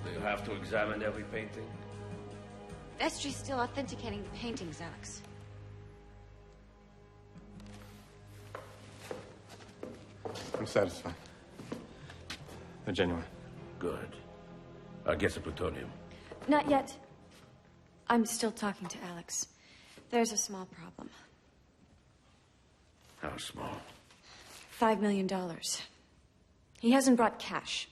Do you have to examine every painting? Vestry's still authenticating the paintings, Alex. I'm satisfied. They're genuine. Good. I'll get the plutonium. Not yet. I'm still talking to Alex. There's a small problem. How small? $5 million. He hasn't brought cash.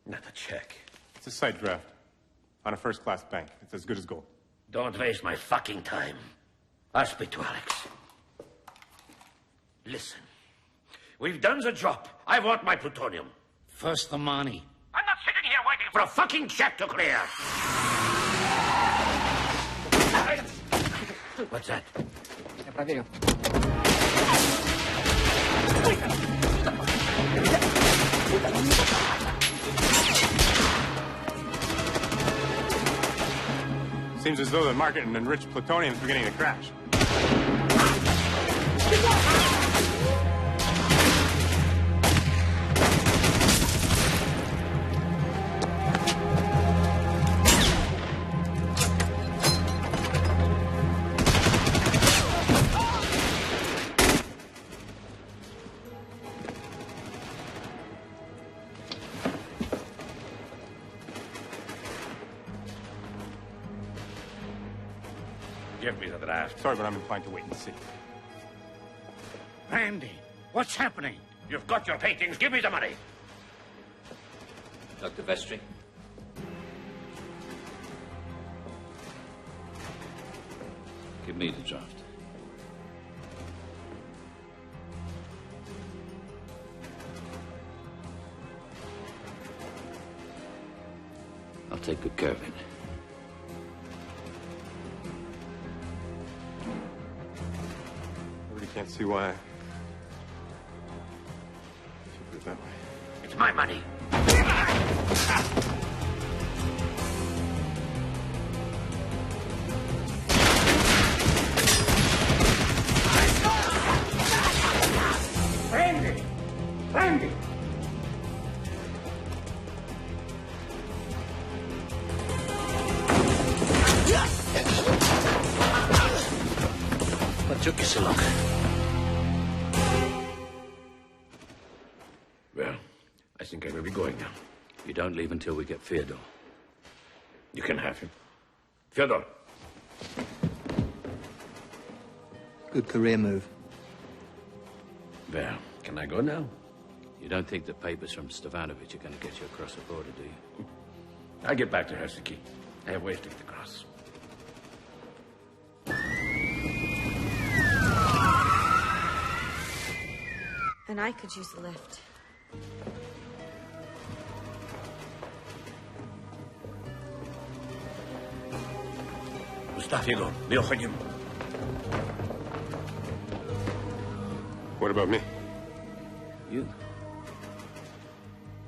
Not a check. It's a site draft. On a first-class bank. It's as good as gold. Don't waste my fucking time. I'll speak to Alex. Listen. We've done the job. I want my plutonium. First the money. I'm not sitting here waiting for a fucking check to clear. What's that? Я проверю. Seems as though the market in enriched plutonium is beginning to crash. Give me the draft. Sorry, but I'm inclined to wait and see. Randy, what's happening? You've got your paintings. Give me the money. Dr. Vestry. Give me the draft. I'll take good care of it. I really can't see why. If you put it that way. It's my money. Randy! Randy! Well, I think I will be going now. You don't leave until we get Fyodor. You can have him. Fyodor. Good career move. Well, can I go now? You don't think the papers from Stefanovic are going to get you across the border, do you? I'll get back to Helsinki. I have ways to get across. And I could use the lift. Mustafigo, необходим. What about me?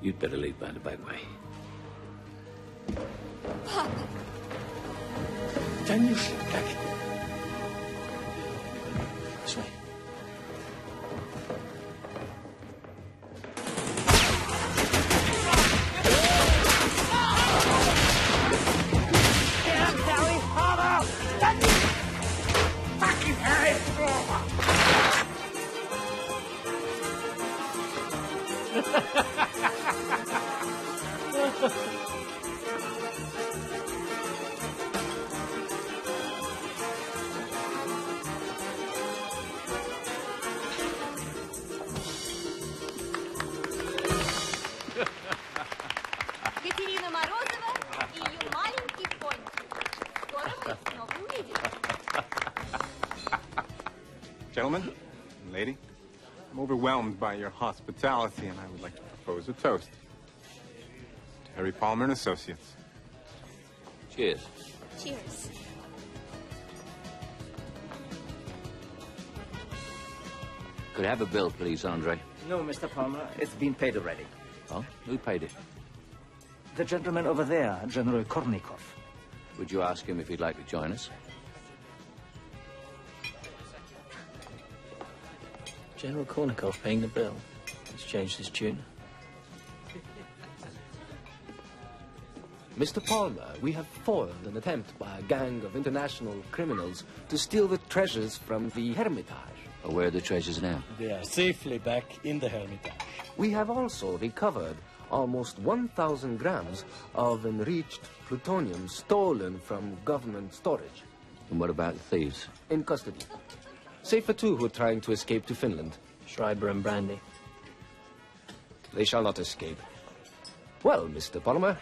You'd better leave by the back way. Papa! Танюша, как? This way. Get up, Sally! Father! Fucking Harry! Катерина Морозова и ее маленький конь. Скоро мы снова увидимся. Gentlemen, lady, I'm overwhelmed by your hospitality, and I would like to propose a toast. To Harry Palmer and Associates. Cheers. Cheers. Could I have a bill, please, Andre? No, Mr. Palmer, it's been paid already. Oh? Who paid it? The gentleman over there, General Kornikov. Would you ask him if he'd like to join us? General Kornikov paying the bill. He's changed his tune. Mr. Palmer, we have foiled an attempt by a gang of international criminals to steal the treasures from the Hermitage. Where are the treasures now? They are safely back in the Hermitage. We have also recovered almost 1,000 grams of enriched plutonium stolen from government storage. And what about the thieves? In custody. Save for two who are trying to escape to Finland. Schreiber and Brandy. They shall not escape. Well, Mr. Palmer,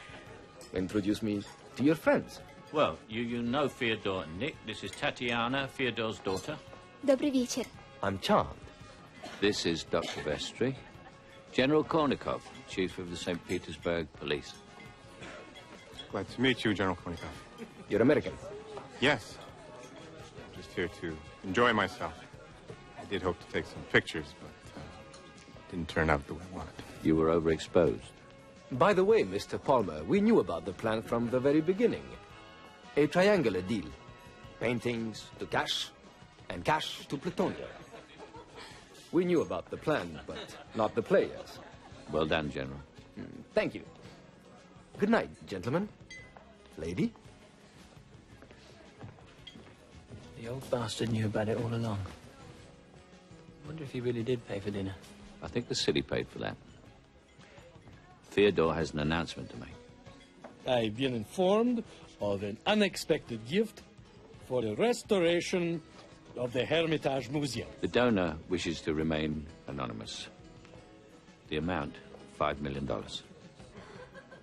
introduce me to your friends. Well, you know Fyodor and Nick. This is Tatiana, Fyodor's daughter. Добрый вечер. I'm charmed. This is Dr. Vestry. General Kornikov, Chief of the Saint Petersburg Police. Glad to meet you, General Kornikov. You're American? Yes. Just here to enjoy myself. I did hope to take some pictures, but it didn't turn out the way I wanted. You were overexposed. By the way, Mr. Palmer, we knew about the plan from the very beginning. A triangular deal. Paintings to cash, and cash to plutonium. We knew about the plan, but not the players. Well done, General. Thank you. Good night, gentlemen. Lady? The old bastard knew about it all along. Wonder if he really did pay for dinner. I think the city paid for that. Fyodor has an announcement to make. I've been informed of an unexpected gift for the restoration of the Hermitage Museum. The donor wishes to remain anonymous. The amount, $5 million.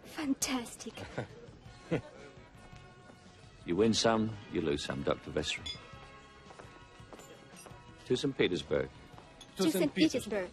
Fantastic. You win some, you lose some, Dr. Vestry. To St. Petersburg. To St. Petersburg.